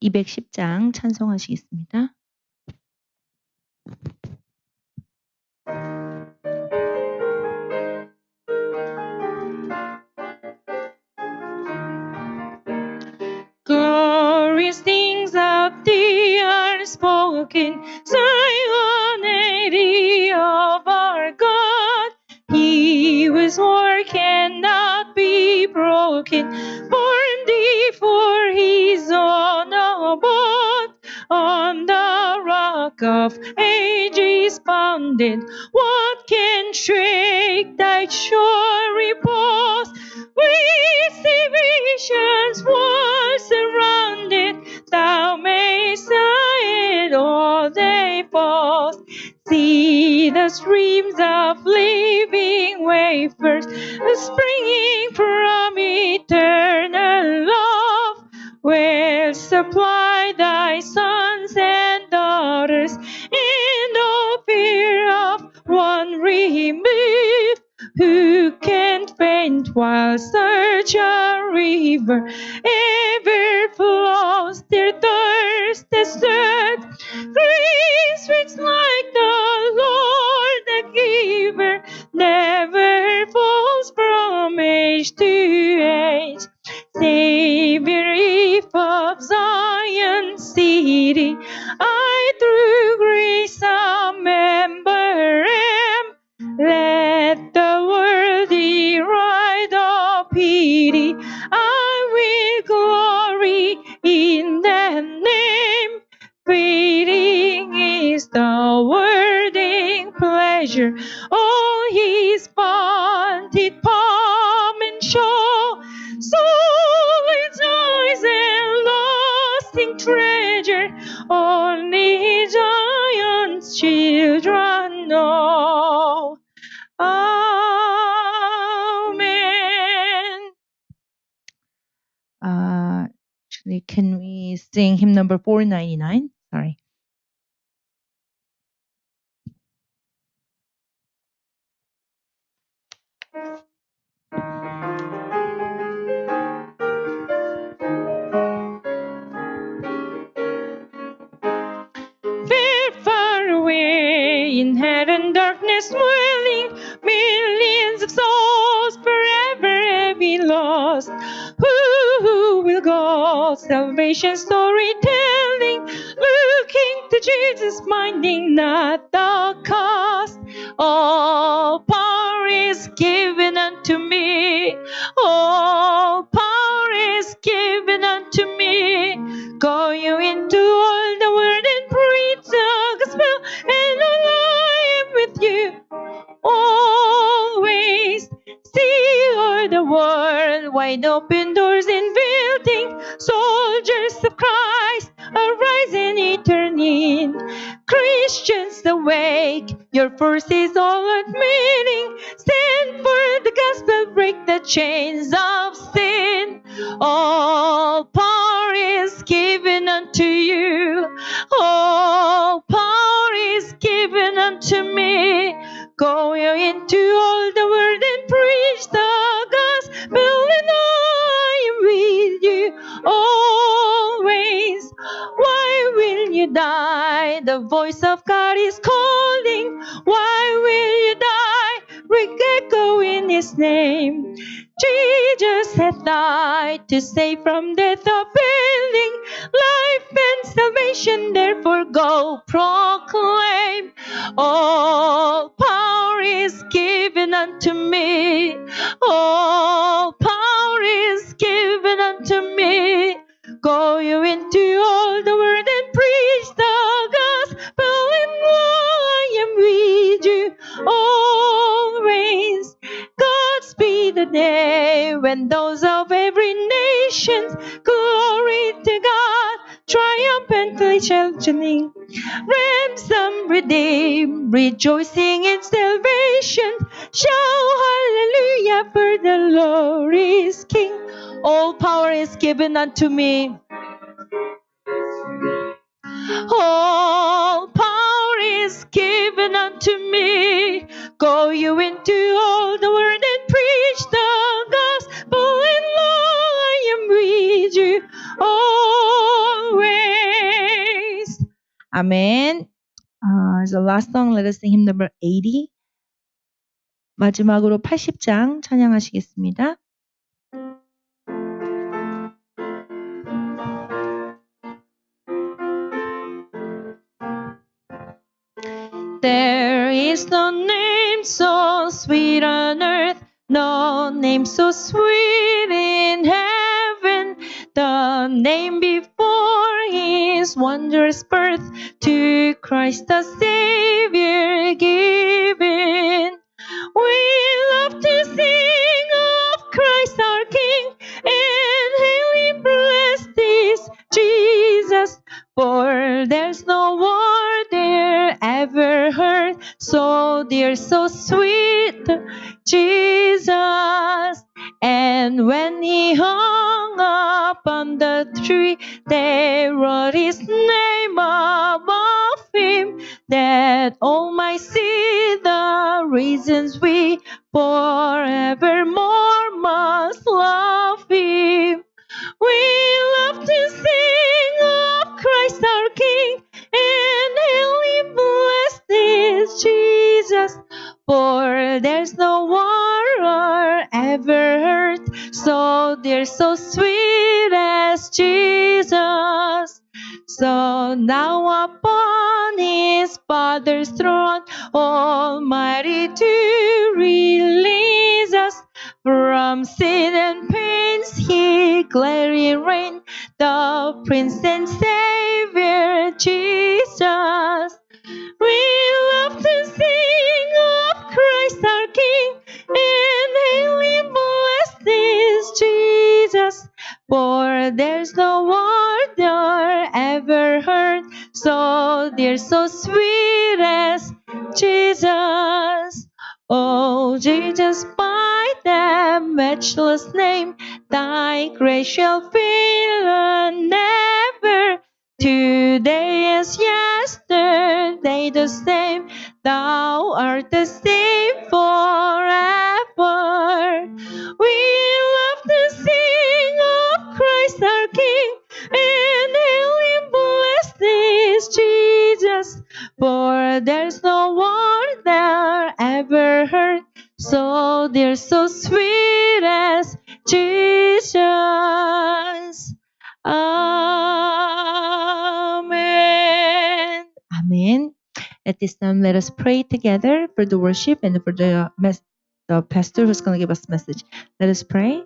210장 찬송하시겠습니다. Glorious things of thee are spoken, Zion, lady of our God. He whose word cannot be broken, born thee for his own abode. On the rock of ages founded, what can shake thy sure repose? With salvation's walls surrounded, thou mayst hide all thy foes. See the streams of living wafers springing from eternal love, will supply thy sons and daughters, and no fear of one remove. Who can faint while such a river ever flows? Their thirst desert, grace rich like the Lord the giver, never falls from age to age. Savior, if of Zion city, I through grace a member am. Let the world deride of pity, I will glory in that name. Fitting is the wording pleasure, all his vaunted pomp and show. Soul joys and lasting treasure, only Zion's children know. Amen. Actually, can we sing hymn number 499? Sorry. Far away in heaven, darkness dwelling, millions of souls forever heavy lost. Who will go? Salvation storytelling, looking to Jesus, minding not the cost. All power is given unto me. All power is given unto me. Go you into all the world and preach the gospel, and I am with you always. See o'er the world wide open doors inviting, soldiers of Christ arise and turn in. Christians awake, your force is all admitting. Stand for the gospel, break the chains of sin. All power is given unto you. All power is given unto me. Go into all the world and preach the gospel, and I am with you always. Why will you die? The voice of God is calling. Why will you die? Echo in his name. Jesus hath died to save from death appealing. Life and salvation, therefore go proclaim. All power is given unto me. All power is given unto me. Go you into all the world and preach the gospel, and I am with you always. God's be the day when those of every nation, glory to God, triumphantly shall sing. Ransom redeemed, rejoicing in salvation, shout hallelujah, for the Lord is King. All power is given unto me. All power is given unto me. Go you into all the world and preach the gospel, and I am with you always. 아멘. The last song, let us sing hymn number 80. 마지막으로 80장 찬양하시겠습니다. There is no name so sweet on earth, no name so sweet in heaven, the name before his wondrous birth, to Christ the Savior given. We love to sing of Christ our King, and hail him blessed is Jesus, for there's no word there ever heard so dear, so sweet, Jesus. And when he hung up on the tree, they wrote his name above him, that all might see the reasons we forevermore must love him. We love to sing of Christ our King, and hail him blessed is Jesus, for there's no war ever heard so dear, so sweet as Jesus. So now upon his Father's throne, Almighty to release us from sin and pains, he gladly reigned, the Prince and Savior Jesus. We love to sing of Christ our King, and hail him blessed is Jesus, for there's no word nor ever heard so dear, so sweet as Jesus. Oh, Jesus, by that matchless name, thy grace shall fail never. Today is yesterday the same, thou art the same forever. We love to sing of Christ our King, and hail him blessed is Jesus, for there's no word there ever heard so dear, so sweet as Jesus. Amen. Amen. At this time, let us pray together for the worship and for the pastor who's going to give us the message. Let us pray.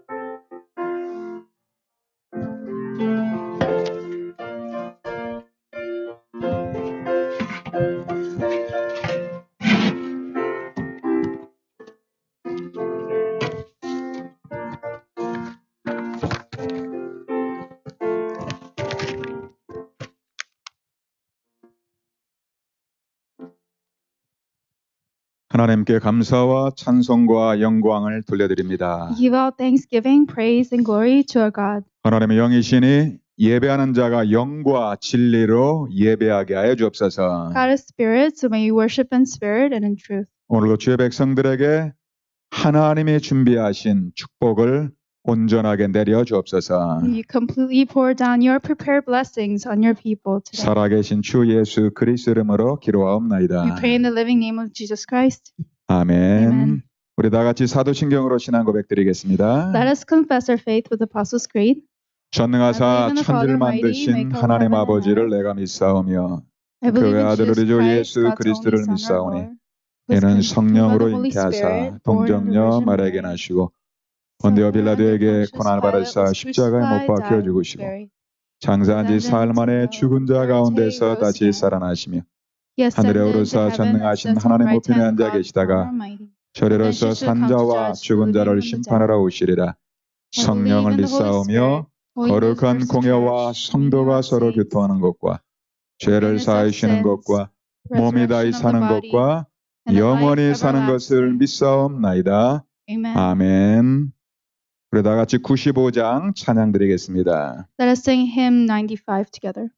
하나님께 감사와 찬송과 영광을 돌려드립니다. We give out thanksgiving, praise, and glory to our God. 하나님의 영이시니 예배하는 자가 영과 진리로 예배하게 하여 주옵소서. God is spirit, so may we worship in spirit and in truth. 오늘도 주의 백성들에게 하나님이 준비하신 축복을 온전하게 내려 주옵소서. May you completely pour down your prepared blessings on your people today. 살아계신 주 예수 그리스도 이름으로 We 기도하옵나이다. pray in the living name of Jesus Christ. 아멘. Amen. 우리 다 같이 사도신경으로 신앙 고백드리겠습니다. Let us confess our faith with Apostles' Creed. 전능하사 천지를 만드신 하나님 아버지를 내가 믿사오며 I believe 그의 in 아들 Jesus 우리 주 Christ, 예수 God's 그리스도를 only Son, our 믿사오니 Lord, who is 이는 conceived by 성령으로 the Holy 잉태하사 Spirit, born of the 동정녀 Virgin 마리아에게 Mary, 나시고 본디오 빌라도에게 Pontius 고난을 Pilate 받으사 was 십자가에 못 crucified, 박혀 died, 죽으시고 buried. 장사한 지 사흘 만에 죽은 자 Third day 가운데서 rose 다시 again. 살아나시며 He 하늘에 ascended into 오르사 heaven and 전능하신 sits on the 하나님 right 우편에 hand of 앉아 God, 계시다가 God Almighty. 저리로서 Then she shall come to 산자와 judge the 죽은 living 자를 and the dead. 심판하러 오시리라. I believe 성령을 in the Holy 믿사오며 Spirit, Holy 거룩한 Universal 공예와 Church, 성도가 communion of 서로 saints, 교통하는 것과 죄를 forgiveness of 사하시는 sins, 것과 몸이 다시 resurrection of the 사는 body, 것과 and a life 영원히 사는 것을 everlasting. 믿사옵나이다. Amen. 아멘. 우리 다 같이 95장 찬양 드리겠습니다. Let us sing hymn 95 together.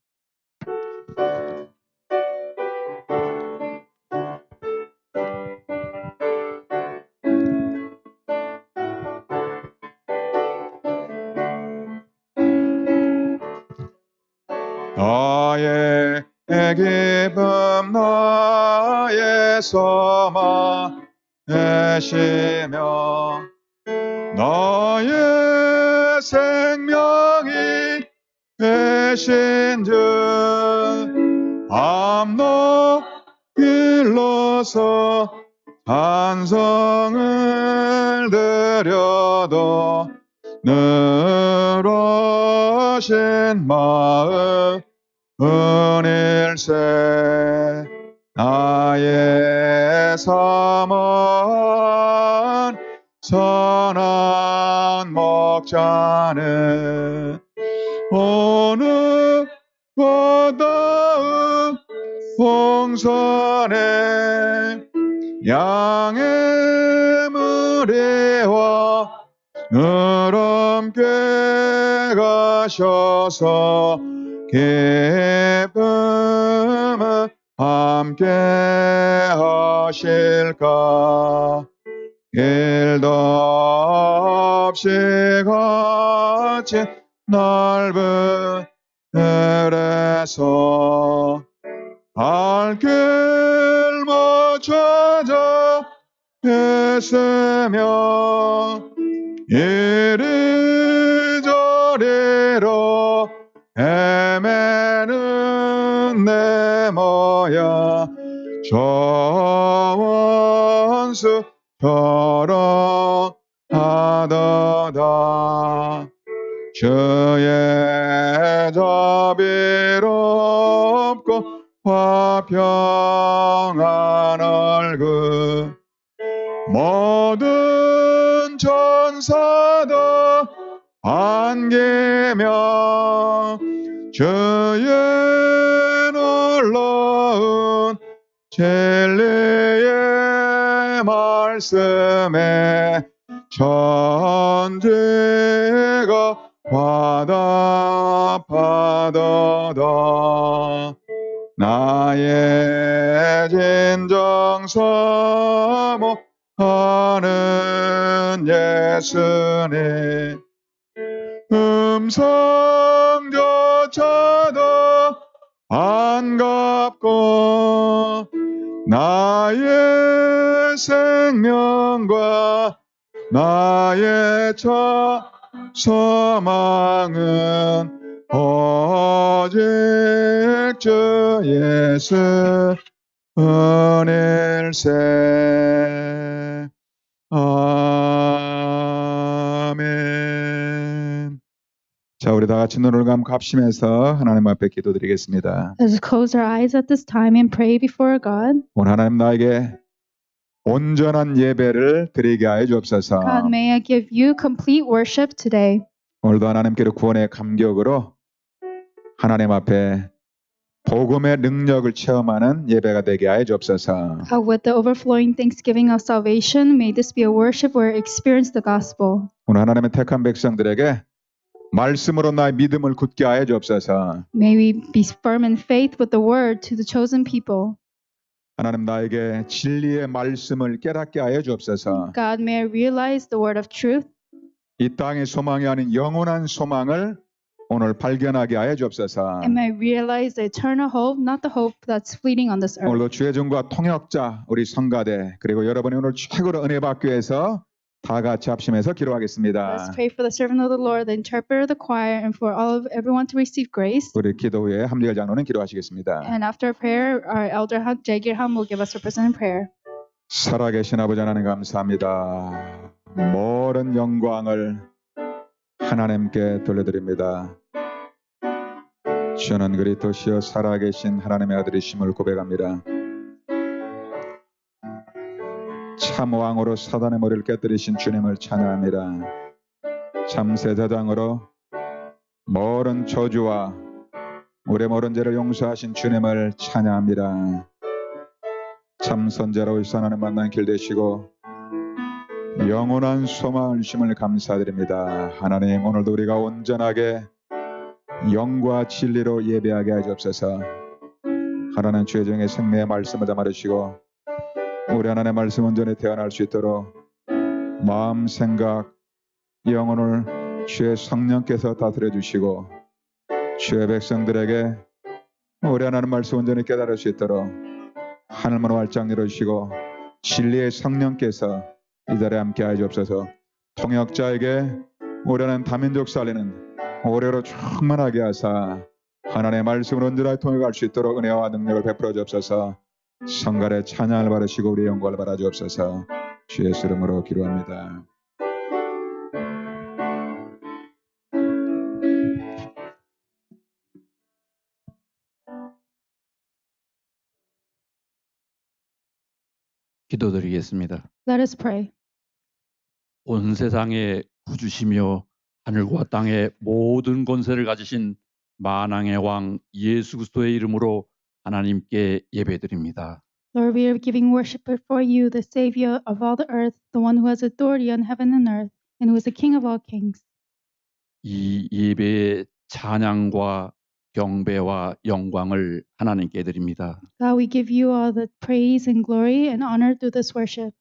나의 내 기쁨 나의 소망 되시며 나의 생명이 되신 주 밤낮 길러서 찬송을 드려도 늘 오신 마음 은일세 나의 삶은 선한 목자는 어느 바다의 홍선에 양의 무리와 늘 함께 가셔서 기쁨을 함께 하실까 길도 없이 같이 넓은 들에서 발길 맞춰져 있으며 이리저리로 헤매는 내 모야 저 원수처럼 하도다 주의 자비롭고 화평한 얼굴 모든 천사도 반기며 주의 놀라운 진리의 말씀에 천지가 화답하도다 나의 진정 사모하는 예수님 음성조차도 반갑고 나의 생명과 나의 차 소망은 오직 주 예수 은일세 아멘. 자, 우리 다 같이 눈을 감고 합심해서 하나님 앞에 기도드리겠습니다. Let's close our eyes at this time and pray before God. 오늘 하나님 나에게 온전한 예배를 드리게 하여 주옵소서. God, may I give you complete worship today. 오늘도 하나님께로 구원의 감격으로 하나님 앞에 복음의 능력을 체험하는 예배가 되게 하여 주옵소서. With the overflowing thanksgiving of salvation, may this be a worship where I experience the gospel. 오늘 하나님의 택한 백성들에게 말씀으로 나의 믿음을 굳게 하여 주옵소서. May we be firm in faith with the word to the chosen people. 하나님 나에게 진리의 말씀을 깨닫게 하여 주옵소서. God, may I realize the word of truth. 이 땅의 소망이 아닌 영원한 소망을 오늘 발견하게 하여 주옵소서. And may I realize the eternal hope, not the hope that's fleeting on this earth. 오늘도 주의 종과 통역자 우리 성가대 그리고 여러분이 오늘 최고로 은혜 받기 위해서 다 같이 합심해서 기도하겠습니다. Let's pray for the servant of the Lord, the interpreter of the choir, and for all of everyone to receive grace. 우리 기도 후에 함리엘 장로는 기도하시겠습니다. And after prayer, our elder Jagir Ham will give us a present in prayer. 살아계신 아버지 하나님 감사합니다. 모든 영광을 하나님께 돌려드립니다. 주는 그리스도시여 살아계신 하나님의 아들이심을 고백합니다. 참 왕으로 사단의 머리를 깨뜨리신 주님을 찬양합니다. 참 제사장으로 모든 저주와 우리의 모든 죄를 용서하신 주님을 찬양합니다. 참 선자로 하나님 만난 길 되시고 영원한 소망을 주심을 감사드립니다. 하나님 오늘도 우리가 온전하게 영과 진리로 예배하게 하시옵소서. 하나님 주의 종의 생명의 말씀을 담아주시고 우리 하나님의 말씀 온전히 태어날 수 있도록 마음 생각 영혼을 주의 성령께서 다스려 주시고 주의 백성들에게 우리 하나님 말씀 온전히 깨달을 수 있도록 하늘문 활짝 열어주시고 진리의 성령께서 이 자리에 함께하여 주옵소서. 통역자에게 우리 하나님 다민족 살리는 오래로 충만하게 하사 하나님의 말씀을 온전하게 통역할 수 있도록 은혜와 능력을 베풀어 주옵소서. 성갈의 찬양을 받으시고 우리의 영광을 받아 주옵소서. 주 예수 이름으로 기도합니다. 기도드리겠습니다. Let us pray. 온 세상의 구주시며 하늘과 땅의 모든 권세를 가지신 만왕의 왕 예수 그리스도의 이름으로 하나님께 예배드립니다. Lord, we are giving worship before you, the Savior of all the earth, the one who has authority on heaven and earth, and who is the King of all kings. 이 예배의 찬양과 경배와 영광을 하나님께 드립니다. God, we give you all the praise and glory and honor through this worship.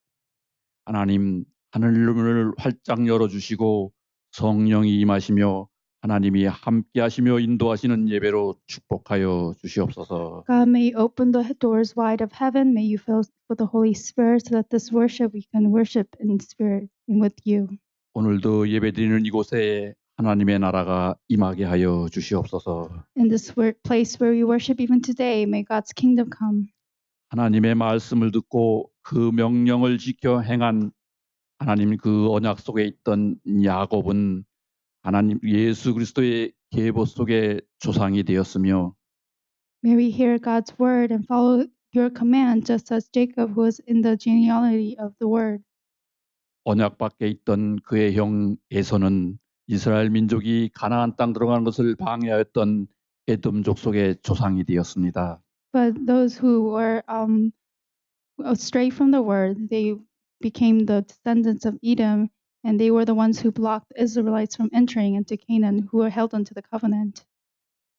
하나님, 하늘문을 활짝 열어주시고 성령이 임하시며 하나님이 함께하시며 인도하시는 예배로 축복하여 주시옵소서. God, may you open the doors wide of heaven. May you fill us with the Holy Spirit so that this worship we can worship in spirit and with you. 오늘도 예배드리는 이곳에 하나님의 나라가 임하게 하여 주시옵소서. In this place where we worship even today, may God's kingdom come. 하나님의 말씀을 듣고 그 명령을 지켜 행한 하나님 그 언약 속에 있던 야곱은 하나님 예수 그리스도의 계보 속에 조상이 되었으며 May we hear God's word and follow your command, just as Jacob was in the genealogy of the word. 언약 밖에 있던 그의 형 에서는 이스라엘 민족이 가나안 땅 들어가는 것을 방해하였던 에돔 족속의 조상이 되었습니다. But those who were astray from the word, they became the descendants of Edom, and they were the ones who blocked the Israelites from entering into Canaan, who were held unto the covenant.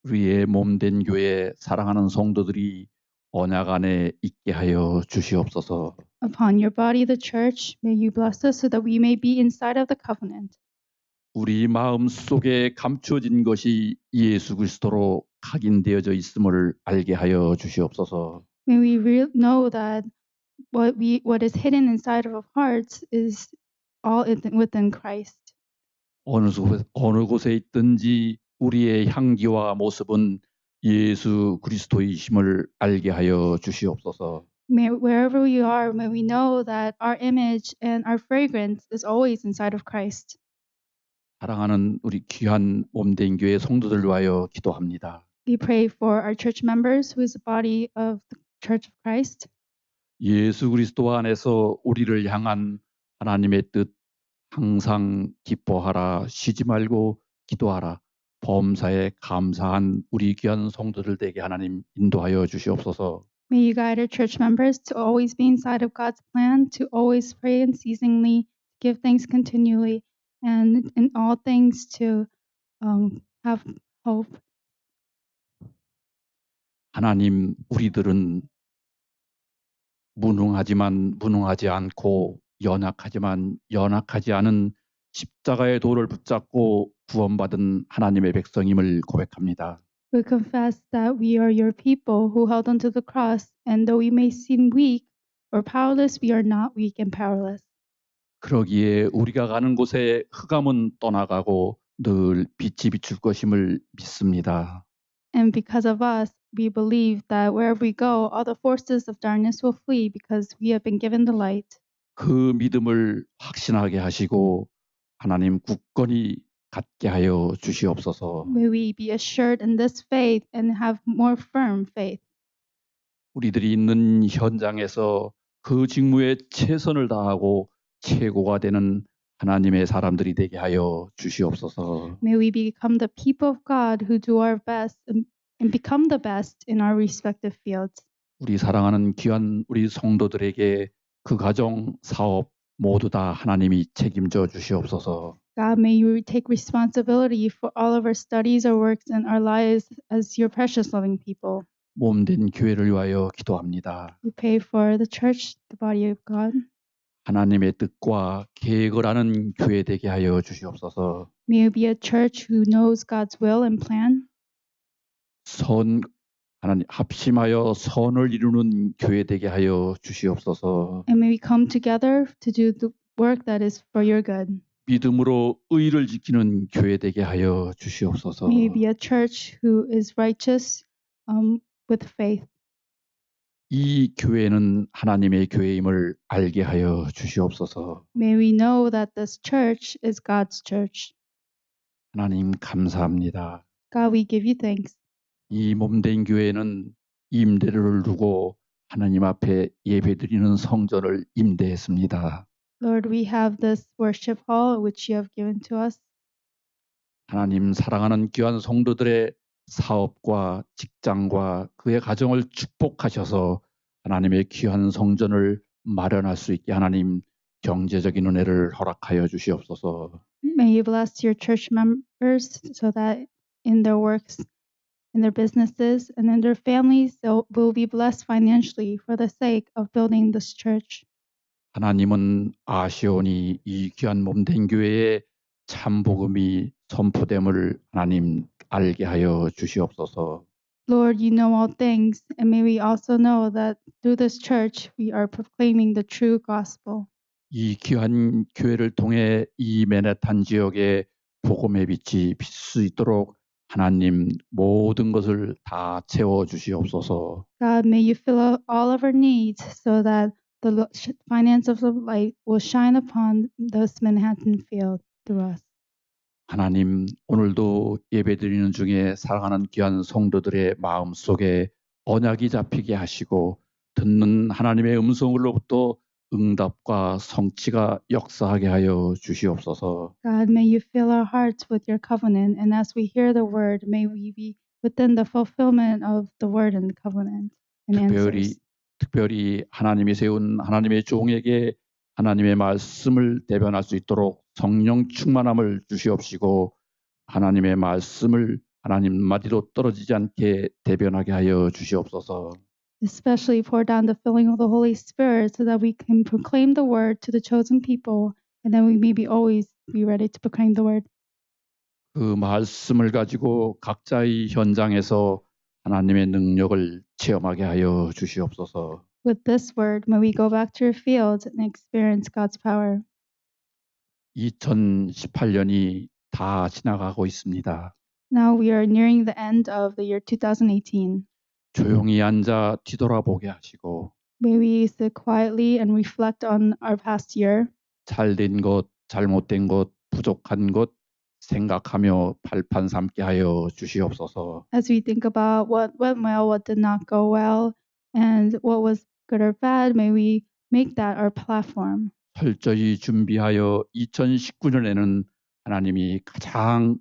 우리의 몸된 교회 사랑하는 성도들이 언약 안에 있게 하여 주시옵소서. Upon your body, the church, may you bless us so that we may be inside of the covenant. 우리 마음 속에 감추어진 것이 예수 그리스도로 각인되어져 있음을 알게 하여 주시옵소서. May we know that what is hidden inside of our hearts is all within Christ. 어느 곳에 있든지 우리의 향기와 모습은 예수 그리스도이심을 알게 하여 주시옵소서. Wherever we are, may we know that our image and our fragrance is always inside of Christ. 사랑하는 우리 귀한 몸된 교회 성도들 위하여 기도합니다. We pray for our church members, who is the body of the Church of Christ. 예수 그리스도 안에서 우리를 향한 하나님의 뜻 항상 기뻐하라, 쉬지 말고 기도하라, 범사에 감사한 우리 귀한 성도들 되게 하나님 인도하여 주시옵소서. May you guide our church members to always be inside of God's plan, to always pray unceasingly, give thanks continually, and in all things to have hope. 하나님, 우리들은 무능하지만 무능하지 않고 연약하지만 연약하지 않은 십자가의 도를 붙잡고 구원받은 하나님의 백성임을 고백합니다. We confess that we are your people who held onto the cross, and though we may seem weak or powerless, we are not weak and powerless. 그러기에 우리가 가는 곳에 흑암은 떠나가고 늘 빛이 비출 것임을 믿습니다. And because of us, we believe that wherever we go, all the forces of darkness will flee because we have been given the light. 그 믿음을 확신하게 하시고 하나님 굳건히 갖게 하여 주시옵소서. May we be assured in this faith and have more firm faith. 우리들이 있는 현장에서 그 직무에 최선을 다하고 최고가 되는 하나님의 사람들이 되게 하여 주시옵소서. May we become the people of God who do our best and become the best in our respective fields. 우리 사랑하는 귀한 우리 성도들에게 그 가정, 사업 모두 다 하나님이 책임져 주시옵소서. God, may you take responsibility for all of our studies, our works, and our lives as your precious loving people. 몸된 교회를 위하여 기도합니다. We pray for the church, the body of God. 하나님의 뜻과 계획을 아는 교회 되게 하여 주시옵소서. May you be a church who knows God's will and plan. 하나님 합심하여 선을 이루는 교회 되게 하여 주시옵소서. And may we come together to do the work that is for your good. 믿음으로 의를 지키는 교회 되게 하여 주시옵소서. May we be a church who is righteous with faith. 이 교회는 하나님의 교회임을 알게 하여 주시옵소서. May we know that this church is God's church. 하나님 감사합니다. God, we give you thanks. 이 몸된 교회는 임대료를 두고 하나님 앞에 예배드리는 성전을 임대했습니다. Lord, we have this worship hall which you have given to us. 하나님 사랑하는 귀한 성도들의 사업과 직장과 그의 가정을 축복하셔서 하나님의 귀한 성전을 마련할 수 있게 하나님 경제적인 은혜를 허락하여 주시옵소서. May you bless your church members so that in their works, in their businesses, and in their families, they will be blessed financially for the sake of building this church. 하나님은 아시오니 이 귀한 몸된 교회에 참 복음이 선포됨을 하나님 알게 하여 주시옵소서. Lord, you know all things, and may we also know that through this church we are proclaiming the true gospel. 이 귀한 교회를 통해 이 맨해탄 지역에 복음의 빛이 비칠 수 있도록 하나님 모든 것을 다 채워 주시옵소서. God, may you fill out all of our needs so that the finance of the light will shine upon this Manhattan field through us. 하나님 오늘도 예배드리는 중에 사랑하는 귀한 성도들의 마음 속에 언약이 잡히게 하시고 듣는 하나님의 음성으로부터 응답과 성취가 역사하게 하여 주시옵소서. God, may you fill our hearts with your covenant, and as we hear the word, may we be within the fulfillment of the word and the covenant and answers. 특별히 하나님이 세운 하나님의 종에게 하나님의 말씀을 대변할 수 있도록 성령 충만함을 주시옵시고 하나님의 말씀을 하나님 마디로 떨어지지 않게 대변하게 하여 주시옵소서. Especially pour down the filling of the Holy Spirit so that we can proclaim the word to the chosen people, and then we may be always be ready to proclaim the word. 그 말씀을 가지고 각자의 현장에서 하나님의 능력을 체험하게 하여 주시옵소서. With this word, may we go back to your fields and experience God's power. 2018년이 다 지나가고 있습니다. Now we are nearing the end of the year 2018. 조용히 앉아 뒤돌아보게 하시고 May we sit quietly and reflect on our past year. 잘된 것, 잘못된 것, 부족한 것 생각하며 발판 삼게 하여 주시옵소서. As we think about what went well, what did not go well, and what was good or bad, may we make that our platform. 철저히 준비하여 2019년에는 하나님이 가장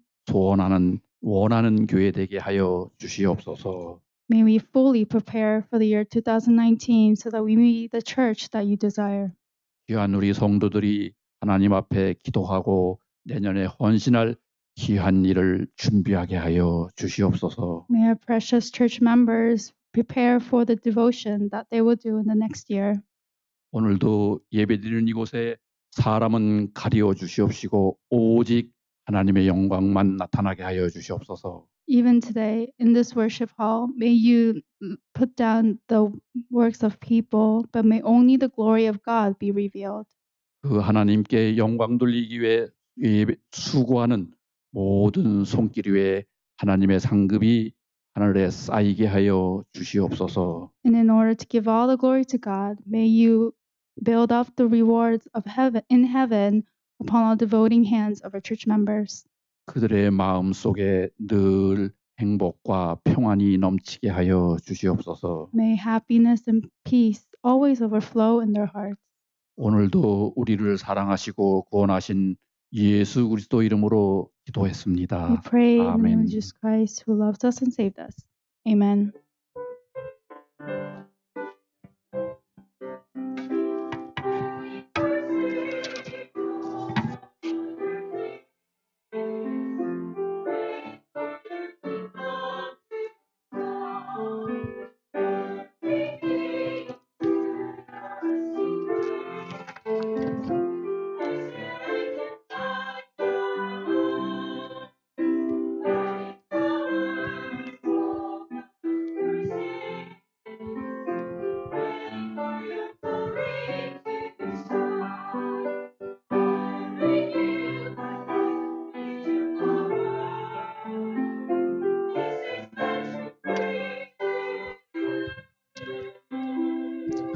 원하는 교회 되게 하여 주시옵소서. May we fully prepare for the year 2019 so that we may be the church that you desire. 귀한 우리 성도들이 하나님 앞에 기도하고 내년에 헌신할 귀한 일을 준비하게 하여 주시옵소서. May our precious church members prepare for the devotion that they will do in the next year. 오늘도 예배드리는 이곳에 사람은 가리워 주시옵시고 오직 하나님의 영광만 나타나게 하여 주시옵소서. Even today, in this worship hall, may you put down the works of people, but may only the glory of God be revealed. 그 하나님께 영광 돌리기 위해 수고하는 모든 손길 위에 하나님의 상급이 하늘에 쌓이게 하여 주시옵소서. And in order to give all the glory to God, may you build up the rewards of heaven in heaven upon all devoting hands of our church members. 그들의 마음 속에 늘 행복과 평안이 넘치게 하여 주시옵소서. May happiness and peace always overflow in their hearts. 오늘도 우리를 사랑하시고 구원하신 예수 그리스도 이름으로 We 기도했습니다. pray in the name 아멘. of Jesus Christ who loves us and saved us. Amen.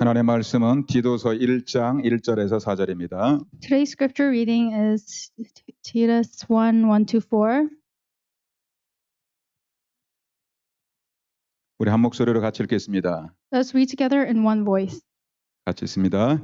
하나님의 말씀은 디도서 1장 1절에서 4절입니다. Today's scripture reading is Titus 1, 1-4. 우리 한 목소리로 같이 읽겠습니다. Let's read together in one voice. 같이 읽습니다.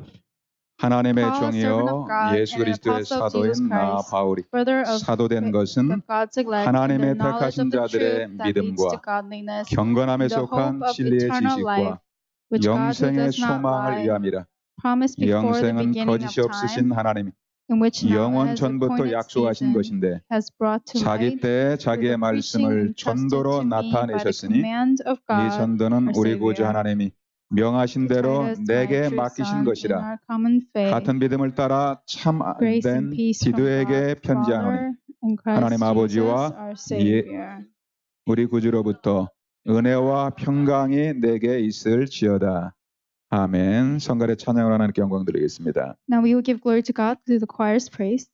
하나님의 Paul, servant of 종이요 God 예수 and an 그리스도의 apostle of Jesus 사도인 나 Christ, 바울이 further of 사도된 것은 of God's elect, 하나님의 in the knowledge 택하신 of the 자들의 truth that leads to 믿음과 godliness, 경건함에 the hope 속한 of 진리의 eternal life, 지식과 which God who 영생의 does not 소망을 lie, 위함이라. promised before the 영생은 beginning of 거짓이 없으신 time, 하나님이 in which now 영원 has 전부터 appointed 약속하신 season, 것인데 has brought to 자기 light 때에 through 자기의 the preaching 말씀을 entrusted 전도로 to me by the 나타내셨으니 command of 이 God, 전도는 our 우리 구주 Savior. 하나님이 명하신 대로 Titus, my 내게 true 맡기신 son, in 것이라. our common faith, 같은 믿음을 따라 grace and 참된 peace from 디도에게 God, 편지하노니 Father, and Christ 하나님 Jesus, 아버지와 our Savior. 우리 구주로부터 은혜와 평강이 내게 있을지어다. 아멘. 성갈의 찬양을 하나님께 영광 드리겠습니다. Now we will give glory to God through the choir's praise.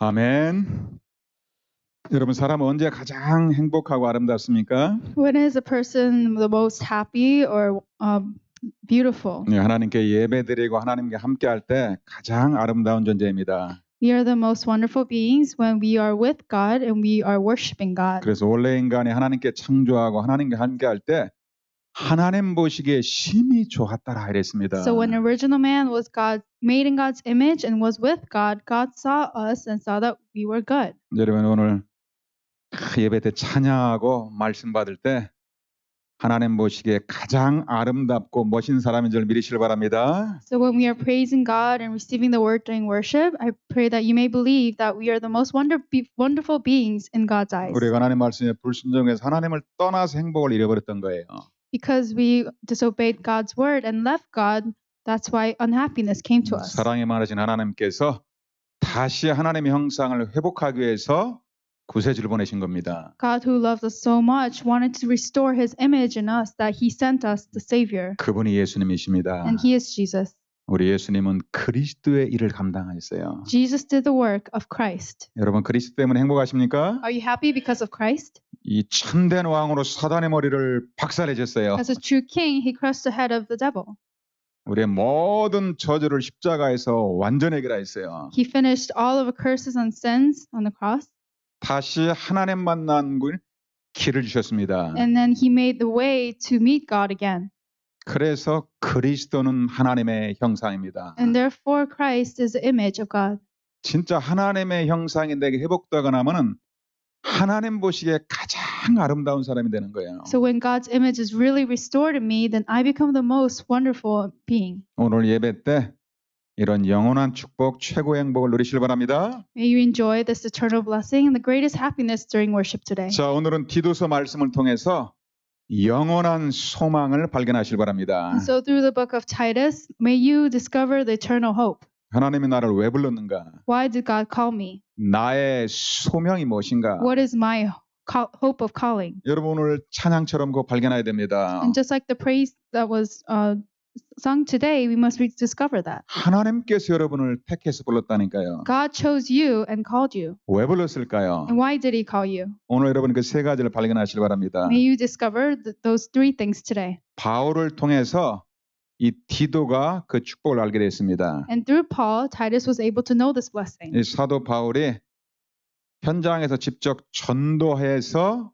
아멘. 여러분 사람은 언제 가장 행복하고 아름답습니까? When is a person the most happy or beautiful? 네, 하나님께 예배드리고 하나님께 함께할 때 가장 아름다운 존재입니다. We are the most wonderful beings when we are with God and we are worshiping God. 그래서 원래 인간이 하나님께 창조하고 하나님께 함께할 때 하나님 보시기에 심히 좋았다라 이랬습니다. So when original man was God, made in God's image and was with God, God saw us and saw that we were good. 여러분 오늘 예배 때 찬양하고 말씀 받을 때 하나님 보시기에 가장 아름답고 멋진 사람인 줄 믿으시길 바랍니다. So when we are praising God and receiving the word during worship, I pray that you may believe that we are the most wonderful beings in God's eyes. 우리가 하나님 말씀에 불순종해서 하나님을 떠나서 행복을 잃어버렸던 거예요. Because we disobeyed God's word and left God, that's why unhappiness came to us. 사랑이 많으신 하나님께서 다시 하나님의 형상을 회복하기 위해서 구세주를 보내신 겁니다. God who loves us so much wanted to restore his image in us that he sent us the Savior. 그분이 예수님이십니다. And he is Jesus. 우리 예수님은 그리스도의 일을 감당하셨어요. Jesus did the work of Christ. 여러분 그리스도 때문에 행복하십니까? Are you happy because of Christ? 이 참된 왕으로 사단의 머리를 박살내셨어요. As a true king, he crushed the head of the devil. 우리의 모든 저주를 십자가에서 완전히 해결하셨어요. He finished all of the curses and sins on the cross. 다시 하나님 만난 길을 주셨습니다. And then he made the way to meet God again. 그래서 그리스도는 하나님의 형상입니다. And therefore Christ is the image of God. 진짜 하나님의 형상이 내게 회복되거나 하면은 하나님 보시기에 가장 아름다운 사람이 되는 거예요. So when God's image is really restored in me, then I become the most wonderful being. 오늘 예배 때 이런 영원한 축복, 최고의 행복을 누리시길 바랍니다. May you enjoy this eternal blessing and the greatest happiness during worship today. 자, 오늘은 디도서 말씀을 통해서 영원한 소망을 발견하시길 바랍니다. And so through the book of Titus, may you discover the eternal hope. 하나님이 나를 왜 불렀는가? Why did God call me? 나의 소명이 무엇인가? What is my hope of calling? 여러분 오늘 찬양처럼 그거 발견해야 됩니다. And just like the praise that was sung today, we must discover that. 하나님께서 여러분을 택해서 불렀다니까요. God chose you and called you. 왜 불렀을까요? And why did he call you? 오늘 여러분 그 세 가지를 발견하시길 바랍니다. May you discover those three things today. 바울을 통해서 이 디도가 그 축복을 알게 됐습니다. And through Paul, Titus was able to know this blessing. 이 사도 바울이 현장에서 직접 전도해서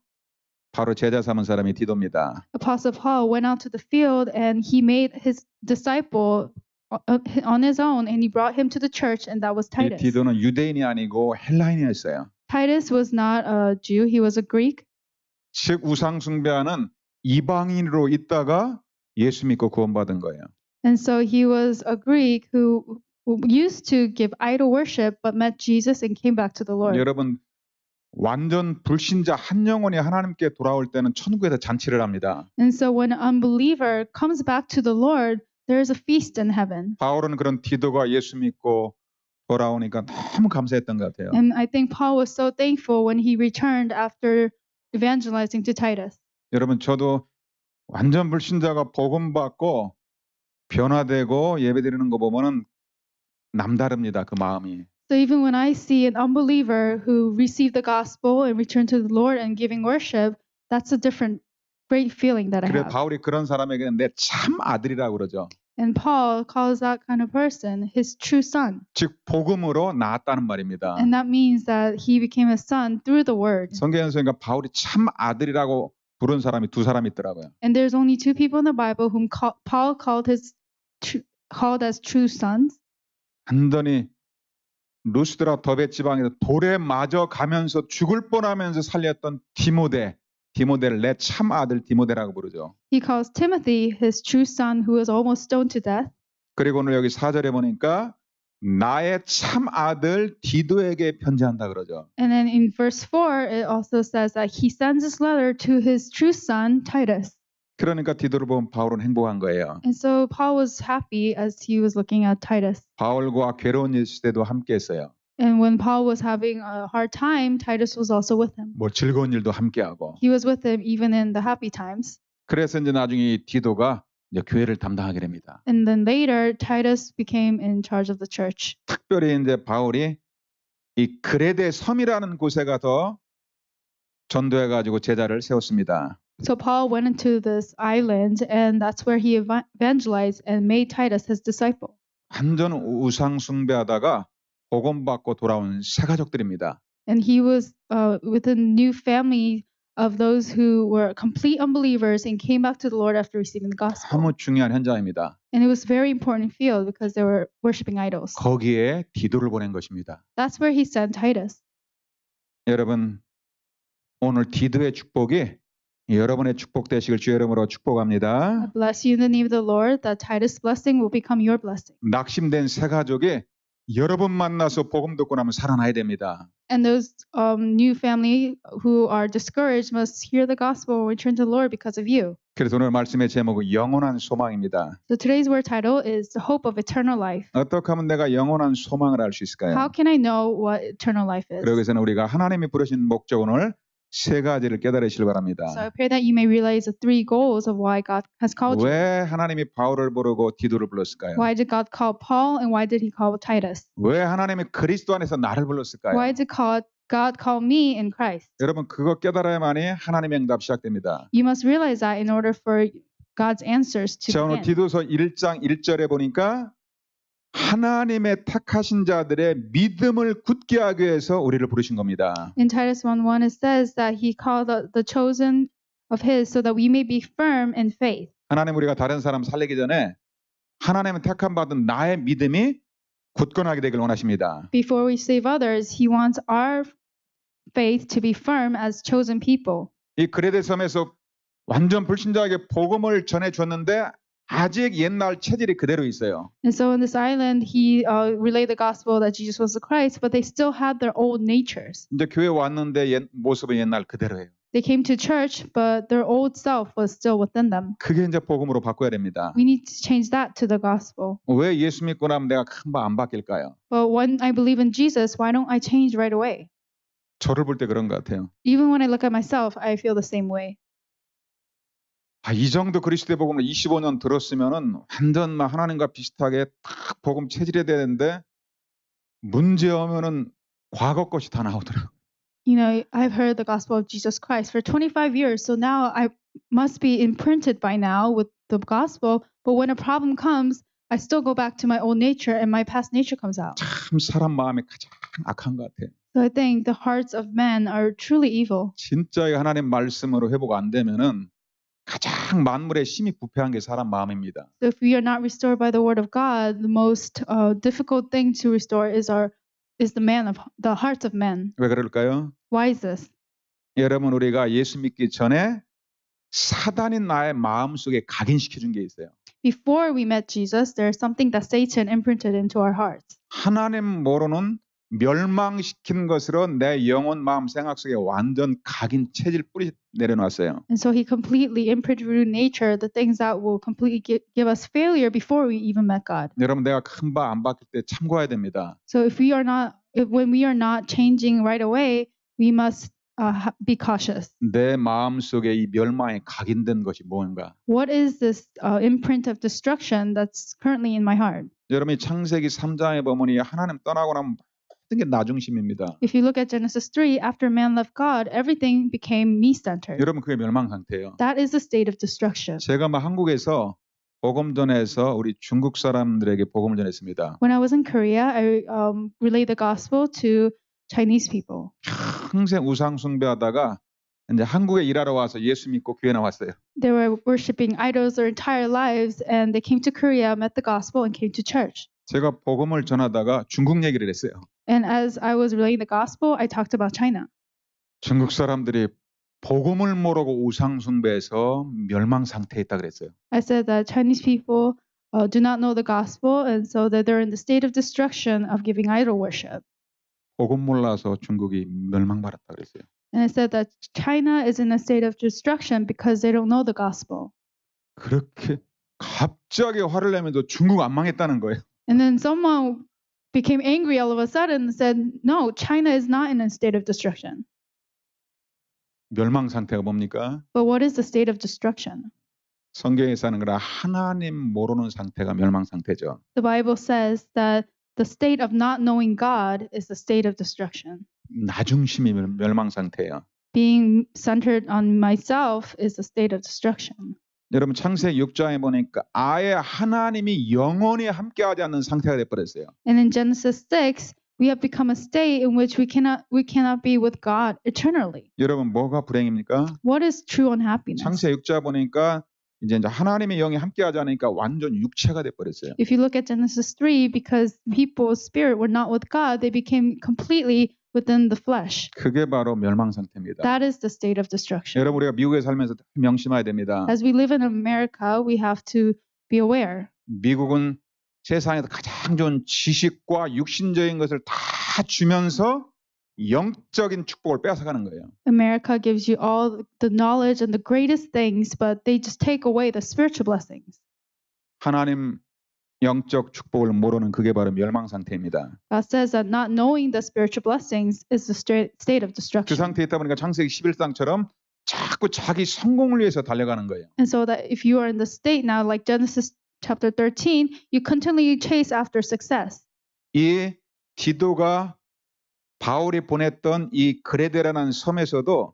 바로 제자 삼은 사람이 디도입니다. Apostle Paul went out to the field and he made his disciple on his own and he brought him to the church and that was 이 Titus. 디도는 유대인이 아니고 헬라인이었어요. Titus was not a Jew, he was a Greek. 즉 우상 숭배하는 이방인으로 있다가 예수 믿고 구원받은 거예요. And so he was a Greek who used to give idol worship but met Jesus and came back to the Lord. 여러분 완전 불신자 한 영혼이 하나님께 돌아올 때는 천국에서 잔치를 합니다. And so when an unbeliever comes back to the Lord, there is a feast in heaven. 바울은 그런 디도가 예수 믿고 돌아오니까 너무 감사했던 것 같아요. And I think Paul was so thankful when he returned after evangelizing to Titus. 여러분 저도 완전 불신자가 복음 받고 변화되고 예배드리는 거 보면은 남다릅니다. 그 마음이. So even when I see an unbeliever who received the gospel and returned to the Lord and giving worship, that's a different great feeling that I 그래 have. 바울이 그런 사람에게는 내 참 아들이라고 그러죠. And Paul calls that kind of person his true son. 즉 복음으로 낳았다는 말입니다. And that means that he became a son through the word. 성경에 보니까 바울이 참 아들이라고 부른 사람이 두 사람 있더라고요. And there's only two people in the Bible whom Paul called as true sons. 완전히 루스드라 더베 지방에서 돌에 맞아 가면서 죽을 뻔하면서 살렸던 디모데를 내 참 아들 디모데라고 부르죠. He calls Timothy his true son who was almost stoned to death. 그리고 오늘 여기 4절에 보니까 나의 참 아들 디도에게 편지한다 그러죠. And then in verse 4, it also says that he sends this letter to his true son, Titus. 그러니까 디도를 보면 바울은 행복한 거예요. And so Paul was happy as he was looking at Titus. 바울과 괴로운 일 시대도 함께했어요. And when Paul was having a hard time, Titus was also with him. 뭐 즐거운 일도 함께하고. He was with him even in the happy times. 그래서 이제 나중에 이 디도가 이제 교회를 담당하게 됩니다. And then later, Titus became in charge of the church. 특별히 이제 바울이 이 그레데 섬이라는 곳에 가서 전도해 가지고 제자를 세웠습니다. So Paul went into this island, and that's where he evangelized and made Titus his disciple. 완전 우상 숭배하다가 복음 받고 돌아온 새 가족들입니다. And he was with a new family of those who were complete unbelievers and came back to the Lord after receiving the gospel. 너무 중요한 현장입니다. And it was a very important field because they were worshiping idols. 거기에 디도를 보낸 것입니다. That's where he sent Titus. 여러분, 오늘 디도의 축복이 여러분의 축복 되시길 주의 이름으로 I 축복합니다. bless you in the name of the Lord that Titus' blessing will become your blessing. 낙심된 새 가족이 여러분 만나서 복음 듣고 나면 살아나야 됩니다. And those new family who are discouraged must hear the gospel and return to the Lord because of you. 그래서 오늘 말씀의 제목은 영원한 소망입니다. So today's word title is The Hope of Eternal Life. 어떻게 하면 내가 영원한 소망을 알 수 있을까요? How can I know what eternal life is? 그러기 위해서는 우리가 하나님이 부르신 목적 오늘 세 가지를 깨달으시길 바랍니다. So I pray that you may realize the three goals of why God has called you. 왜 하나님이 바울을 부르고 디도를 불렀을까요? Why did God call Paul and why did he call Titus? 왜 하나님이 그리스도 안에서 나를 불렀을까요? Why did God call me in Christ? 여러분 그거 깨달아야만이 하나님의 응답 시작됩니다. You must realize that in order for God's answers to 자, 오늘 begin. 디도서 1장 1절에 보니까 하나님의 택하신 자들의 믿음을 굳게 하기 위해서 우리를 부르신 겁니다. In Titus 1:1 it says that he called the chosen of his so that we may be firm in faith. 하나님 우리가 다른 사람 살리기 전에 하나님의 택함 받은 나의 믿음이 굳건하게 되길 원하십니다. Before we save others, he wants our faith to be firm as chosen people. 이 그레데 섬에서 완전 불신자에게 복음을 전해 줬는데 아직 옛날 체질이 그대로 있어요. And so in this island, he relayed the gospel that Jesus was the Christ, but they still had their old natures. 이제 교회 왔는데 모습은 옛날 그대로예요. They came to church, but their old self was still within them. 그게 이제 복음으로 바꿔야 됩니다. We need to change that to the gospel. 왜 예수 믿고 나면 내가 금방 안 바뀔까요? But when I believe in Jesus, why don't I change right away? 저를 볼 때 그런 것 같아요. Even when I look at myself, I feel the same way. 이 정도 그리스도의 복음을 25년 들었으면은 완전 막 하나님과 비슷하게 딱 복음 체질이 되는데 문제 오면은 과거 것이 다 나오더라고요. You know, I've heard the gospel of Jesus Christ for 25 years, so now I must be imprinted by now with the gospel. But when a problem comes, I still go back to my old nature and my past nature comes out. 참 사람 마음이 가장 악한 것 같아요. So I think the hearts of men are truly evil. 진짜 하나님 말씀으로 회복 안 되면은 가장 만물의 심히 부패한 게 사람 마음입니다. So if we are not restored by the word of God, the most difficult thing to restore is the hearts of men. 왜 그럴까요? Why is this? 여러분 우리가 예수 믿기 전에 사단이 나의 마음 속에 각인시켜 준 게 있어요. Before we met Jesus, there's something that Satan imprinted into our hearts. 하나님 모르는 멸망시킨 것으로 내 영혼, 마음, 생각 속에 완전 각인 체질 뿌리 내려놨어요. And so he completely imprinted through nature the things that will completely give us failure before we even met God. 여러분 내가 금방 안 바뀔 때 참고해야 됩니다. So when we are not changing right away, we must be cautious. 내 마음 속에 이 멸망에 각인된 것이 뭔가? What is this imprint of destruction that's currently in my heart? 여러분이 창세기 3장에 보면 하나님 떠나고 나면 모든 게 나 중심입니다. If you look at Genesis 3, after man left God, everything became me-centered. 여러분 그게 멸망 상태예요. That is the state of destruction. 제가 한국에서 복음 전해서 우리 중국 사람들에게 복음을 전했습니다. When I was in Korea, I relayed the gospel to Chinese people. 평생 우상 숭배하다가 이제 한국에 일하러 와서 예수 믿고 교회 나왔어요. They were worshiping idols their entire lives, and they came to Korea, met the gospel, and came to church. 제가 복음을 전하다가 중국 얘기를 했어요. And as I was relaying the gospel, I talked about China. 중국 사람들이 복음을 모르고 우상 숭배해서 멸망 상태에 있다 그랬어요. I said that Chinese people do not know the gospel, and so that they're in the state of destruction of giving idol worship. 복음 몰라서 중국이 멸망받았다 그랬어요. And I said that China is in a state of destruction because they don't know the gospel. 그렇게 갑자기 화를 내면서 중국 안 망했다는 거예요. And then someone became angry all of a sudden and said, no, China is not in a state of destruction. 멸망 상태가 뭡니까? But what is the state of destruction? 성경에서 하는 거라 하나님 모르는 상태가 멸망 상태죠. The Bible says that The state of not knowing God is the state of destruction. 나 중심이 멸망 상태예요. Being centered on myself is a state of destruction. 여러분 창세기 6장에 보니까 아예 하나님이 영원히 함께하지 않는 상태가 돼버렸어요. And in Genesis 6, we have become a state in which we cannot be with God eternally. 여러분 뭐가 불행입니까? What is true unhappiness? 창세기 6장 보니까 이제 하나님의 영이 함께하지 않으니까 완전 육체가 돼버렸어요. If you look at Genesis 3, because people's spirit were not with God, they became completely within the flesh. 그게 바로 멸망 상태입니다. That is the state of destruction. 여러분 우리가 미국에 살면서 명심해야 됩니다. As we live in America, we have to be aware. 미국은 세상에서 가장 좋은 지식과 육신적인 것을 다 주면서 영적인 축복을 빼앗아가는 거예요. America gives you all the knowledge and the greatest things, but they just take away the spiritual blessings. 하나님 영적 축복을 모르는 그게 바로 멸망 상태입니다. God says that not knowing the spiritual blessings is the state of 그 destruction. 상태에 있다 보니까 창세기 11장처럼 자꾸 자기 성공을 위해서 달려가는 거예요. And so that if you are in the state now, like Genesis chapter 13, you continually chase after success. 이 디도가 바울이 보냈던 이 그레데라는 섬에서도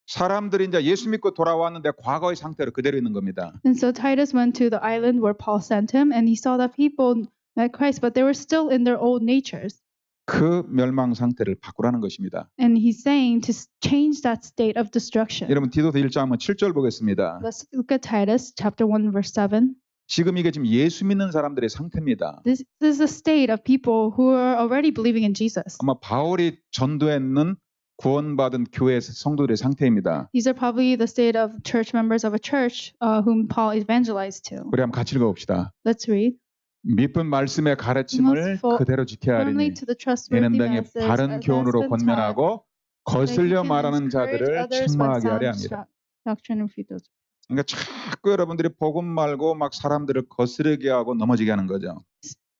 사람들이 이제 예수 믿고 돌아왔는데 과거의 상태로 그대로 있는 겁니다. And so Titus went to the island where Paul sent him, and he saw that people met Christ, but they were still in their old natures. 그 멸망 상태를 바꾸라는 것입니다. And he's saying to change that state of destruction. 여러분 디도서 1장 한번 7절 보겠습니다. Let's look at Titus chapter 1 verse 7. 지금 이게 지금 예수 믿는 사람들의 상태입니다. This is the state of people who are already believing in Jesus. 아마 바울이 전도했는 구원받은 교회 성도들의 상태입니다. These are probably the state of church members of a church whom Paul evangelized to. 우리 한번 같이 읽어봅시다. Let's read. 믿은 말씀의 가르침을 그대로 지켜야 Firmly 하리니 to the 이는 trustworthy 등의 message 바른 교훈으로 that's been taught, 권면하고 거슬려 that he can 말하는 encourage 자들을 others with 책망하게 하려 sound 합니다. doctrine and refute those. 그러니까 자꾸 여러분들이 복음 말고 막 사람들을 거스르게 하고 넘어지게 하는 거죠.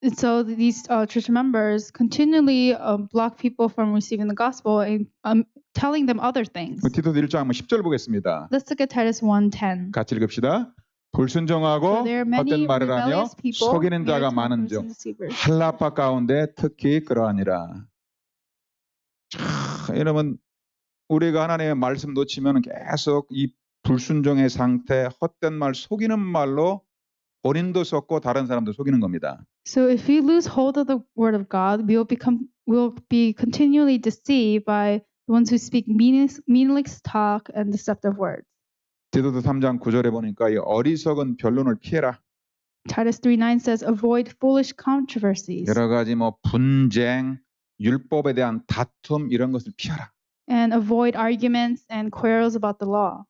And so these church members continually block people from receiving the gospel and telling them other things. 디도서 1장 한번 10절 보겠습니다. Let's look at Titus 1:10. 같이 읽읍시다. 불순종하고 So there are 헛된 many 말을 하며 rebellious people, 속이는 자가 mere 많은 talkers 중 and deceivers. 한라파 가운데 특히 그러하니라. 참, 여러분 우리가 하나님의 말씀 놓치면 계속 이 불순종의 상태, 헛된 말, 속이는 말로 본인도 속고 다른 사람도 속이는 겁니다. So if we lose hold of the word of God, we'll be continually deceived by the ones who speak meaningless talk and deceptive words. 디도서 3장 9절에 보니까 이 어리석은 변론을 피해라. Titus 3:9 says, "Avoid foolish controversies 여러 가지 뭐 분쟁, 율법에 대한 다툼 이런 것을 피하라. and avoid arguments and quarrels about the law."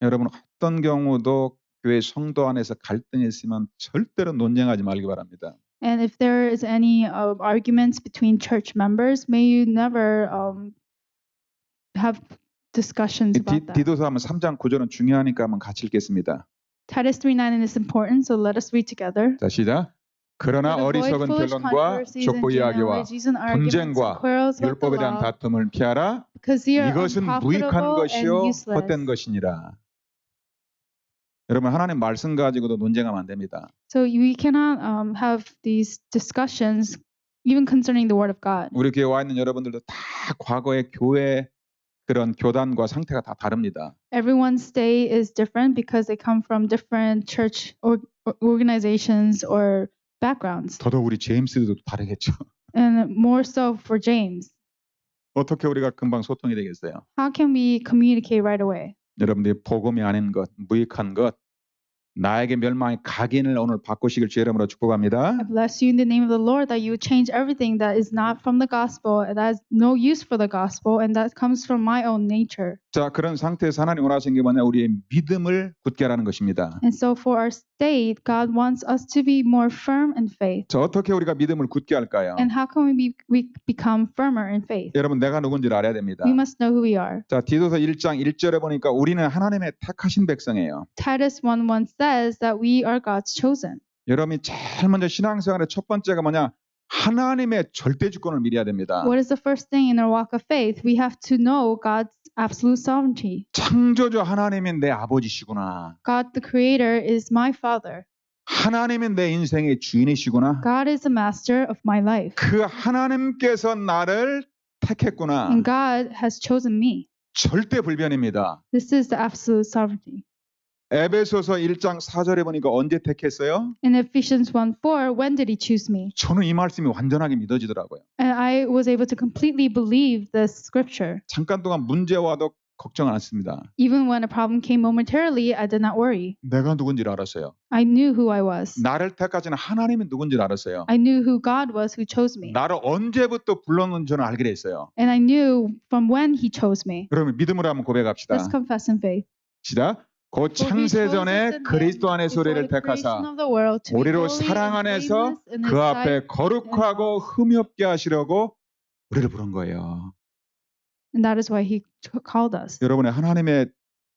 여러분 어떤 경우도 교회 성도 안에서 갈등이 있으면 절대로 논쟁하지 말기 바랍니다. And if there is any arguments between church members, may you never have discussions about that. 디도서 하면 3장 9절은 중요하니까 한번 같이 읽겠습니다. Titus 3:9 is important, so let us read together. 자 시작. 그러나 But avoid 어리석은 foolish 변론과 controversies and 족보 이야기와 genealogies and arguments and 분쟁과 quarrels about the 율법에 대한 law, 다툼을 피하라. because they are 이것은 무익한 unprofitable 것이요 and useless. 헛된 것이니라. 여러분 하나님 말씀 가지고도 논쟁하면 안 됩니다. So we cannot have these discussions even concerning the word of God. 우리 교회 와 있는 여러분들도 다 과거의 교회 그런 교단과 상태가 다 다릅니다. Everyone's stay is different because they come from different church organizations or backgrounds, 더더욱 우리 제임스도 다르겠죠. and more so for James. 어떻게 우리가 금방 소통이 되겠어요? How can we communicate right away? 여러분들이 복음이 아닌 것, 무익한 것, 나에게 멸망의 각인을 오늘 바꾸시길 주의 이름으로 축복합니다. I bless you in the name of the Lord that you would change everything that is not from the gospel, that has no use for the gospel, and that comes from my own nature. 자, 그런 상태에서 하나님 원하시는 게 뭐냐? 우리의 믿음을 굳게 하라는 것입니다. And so for our state, God wants us to be more firm in faith. 자, 어떻게 우리가 믿음을 굳게 할까요? And how can we become firmer in faith? 여러분 내가 누군지를 알아야 됩니다. We must know who we are. 자, 디도서 1장 1절에 보니까 우리는 하나님의 택하신 백성이에요. Titus 1:1 says that we are God's chosen. 여러분이 제일 먼저 신앙생활의 첫 번째가 뭐냐? 하나님의 절대 주권을 믿어야 됩니다. What is the first thing in our walk of faith? We have to know God's absolute sovereignty. 창조주 하나님이 내 아버지시구나. God the creator is my father. 하나님이 내 인생의 주인이시구나. God is the master of my life. 그 하나님께서 나를 택했구나. And God has chosen me. 절대 불변입니다. This is the absolute sovereignty. 에베소서 1장 4절에 보니까 언제 택했어요? In Ephesians 1:4, when did he choose me? 저는 이 말씀이 완전하게 믿어지더라고요. And I was able to completely believe this scripture. 잠깐 동안 문제 와도 걱정 안 했습니다. Even when a problem came momentarily, I did not worry. 내가 누군지를 알았어요. I knew who I was. 나를 택하시는 하나님이 누군지를 알았어요. I knew who God was who chose me. 나를 언제부터 불렀는지 저는 알게 됐어요. And I knew from when he chose me. 그러면 믿음으로 한번 고백합시다. Let's confess in faith. 시작. 곧 창세전에 그리스도 안에서 우리를 택하사 우리로 사랑 안에서 그 앞에 거룩하고 흠이 없게 하시려고 우리를 부른 거예요. And that is why he called us. 여러분의 하나님의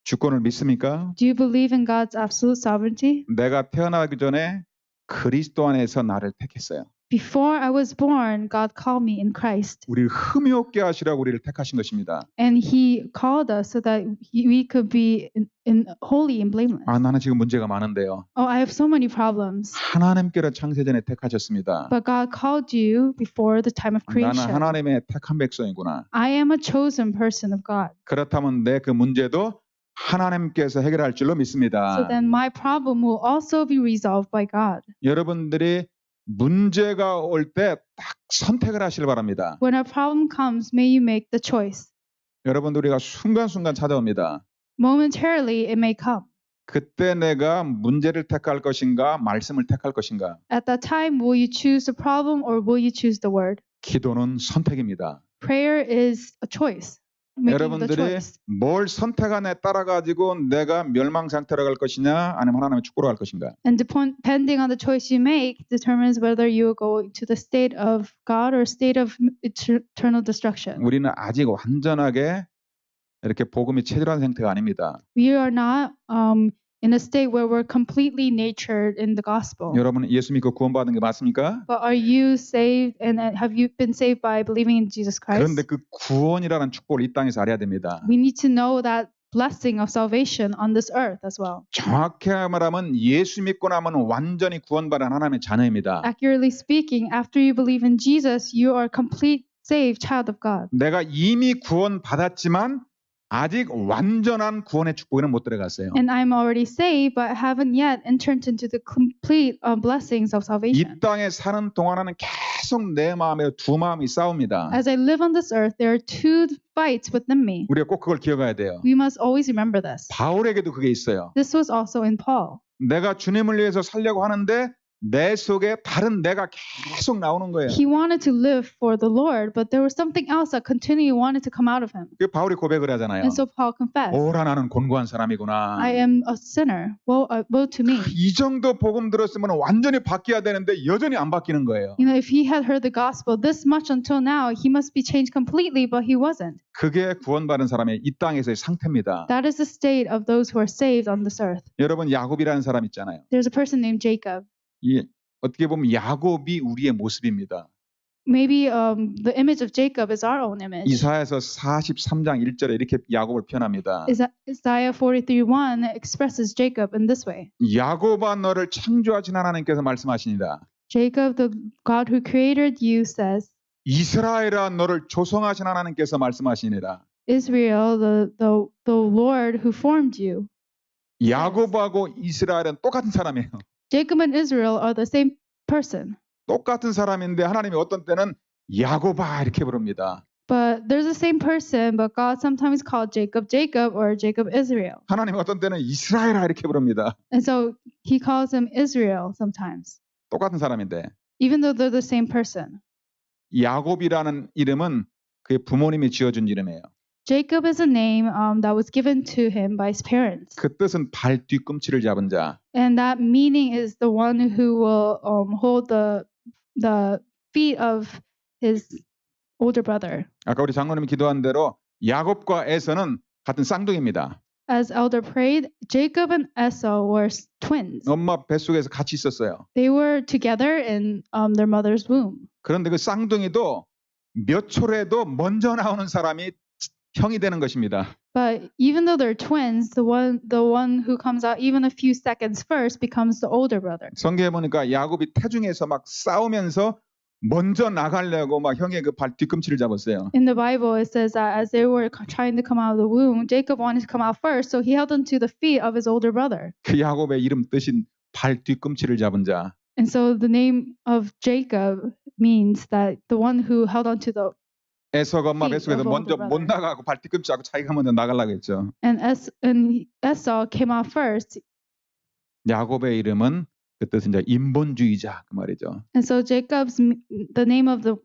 주권을 믿습니까? Do you believe in God's absolute sovereignty? 내가 태어나기 전에 그리스도 안에서 나를 택했어요. Before I was born, God called me in Christ. 우리를 흠이 없게 하시라고 우리를 택하신 것입니다. And he called us so that we could be in holy and blameless. 아, 나는 지금 문제가 많은데요. Oh, I have so many problems. 하나님께로 창세전에 택하셨습니다. But God called you before the time of 나는 creation. 하나님의 택한 백성이구나. I am a chosen person of God. 그렇다면 내 그 문제도 하나님께서 해결할 줄로 So 믿습니다. then my problem will also be resolved by God. 여러분들이 문제가 올 때 딱 선택을 하시길 바랍니다. When a problem comes, may you make the choice. 여러분들 우리가 순간순간 찾아옵니다. Momentarily, it may come. 그때 내가 문제를 택할 것인가 말씀을 택할 것인가. At that time, will you choose the problem or will you choose the word? 기도는 선택입니다. Prayer is a choice. Making the 여러분들이 choice. 뭘 선택하냐에 따라 가지고 내가 멸망 상태로 갈 것이냐 아니면 하나님의 축복으로 갈 것인가. And depending on the choice you make determines whether you will go to the state of God or state of eternal destruction. 우리는 아직 완전하게 이렇게 복음이 체질한 상태가 아닙니다. We are not in a state where we're completely natured in the gospel. 여러분 예수 믿고 구원받은 게 맞습니까? But are you saved and have you been saved by believing in Jesus 그런데 Christ? 그 구원이라는 축복을 이 땅에서 알아야 됩니다. We need to know that blessing of salvation on this earth as well. 정확히 말하면 예수 믿고 나면 완전히 구원받은 하나님의 자녀입니다. Accurately speaking, after you believe in Jesus, you are complete saved child of God. 내가 이미 구원받았지만 아직 완전한 구원의 축복에는 못 들어갔어요. And I'm already saved, but haven't yet entered into the complete blessings of 이 salvation. 땅에 사는 동안에는 계속 내 마음에 두 마음이 싸웁니다. As I live on this earth, there are two fights within me. 우리가 꼭 그걸 기억해야 돼요. We must always remember this. 바울에게도 그게 있어요. This was also in Paul. 내가 주님을 위해서 살려고 하는데 내 속에 다른 내가 계속 나오는 거예요. He wanted to live for the Lord, but there was something else that continually wanted to come out of him. 그 바울이 고백을 하잖아요. And so Paul confessed, 오라 나는 곤고한 사람이구나. I am a sinner. Woe to me. 이 정도 복음 들었으면 완전히 바뀌어야 되는데 여전히 안 바뀌는 거예요. You know, if he had heard the gospel this much until now, he must be changed completely, but he wasn't. 그게 구원받은 사람의 이 땅에서의 상태입니다. That is the state of those who are saved on this earth. 여러분 야곱이라는 사람 있잖아요. There's a person named Jacob. 이 어떻게 보면 야곱이 우리의 모습입니다. Maybe the image of Jacob is our own image. 이사야서 43장 1절에 이렇게 야곱을 표현합니다. Isaiah 43:1 expresses Jacob in this way. 야곱아 너를 창조하신 하나님께서 말씀하시니라. Jacob, the God who created you, says, 이스라엘아 너를 조성하신 하나님께서 말씀하시니라. Israel, the Lord who formed you. 야곱하고 이스라엘은 똑같은 사람이에요. Jacob and Israel are the same person. 똑같은 사람인데 하나님이 어떤 때는 야곱아 이렇게 부릅니다. But they're the same person, but God sometimes called Jacob Jacob or Jacob Israel. 하나님이 어떤 때는 이스라엘아 이렇게 부릅니다. And so he calls him Israel sometimes, 똑같은 사람인데 even though they're the same person. 야곱이라는 이름은 그의 부모님이 지어준 이름이에요. Jacob is a name that was given to him by his parents. 그 뜻은 발 뒤꿈치를 잡은 자. And that meaning is the one who will hold the feet of his older brother. 아까 우리 장로님이 기도한 대로 야곱과 에서는 같은 쌍둥이입니다. As Elder prayed, Jacob and Esau were twins. 엄마 뱃속에서 같이 있었어요. They were together in their mother's womb. 그런데 그 쌍둥이도 몇 초라도 먼저 나오는 사람이 형이 되는 것입니다. But even though they're twins, the one who comes out even a few seconds first becomes the older brother. 성경에 보니까 야곱이 태중에서 막 싸우면서 먼저 나가려고 막 형의 그 발 뒤꿈치를 잡았어요. In the Bible, it says that as they were trying to come out of the womb, Jacob wanted to come out first, so he held onto the feet of his older brother. 그 야곱의 이름 뜻인 발 뒤꿈치를 잡은 자. And so the name of Jacob means that the one who held onto the 에서가 엄마 feet 뱃속에서 of 먼저 older 못 brother. 나가고 발 뒤꿈치 잡고 자기가 먼저 나가려고 했죠. And Esau came out first. 야곱의 이름은 그 뜻은 이제 인본주의자 그 말이죠. And so the name of the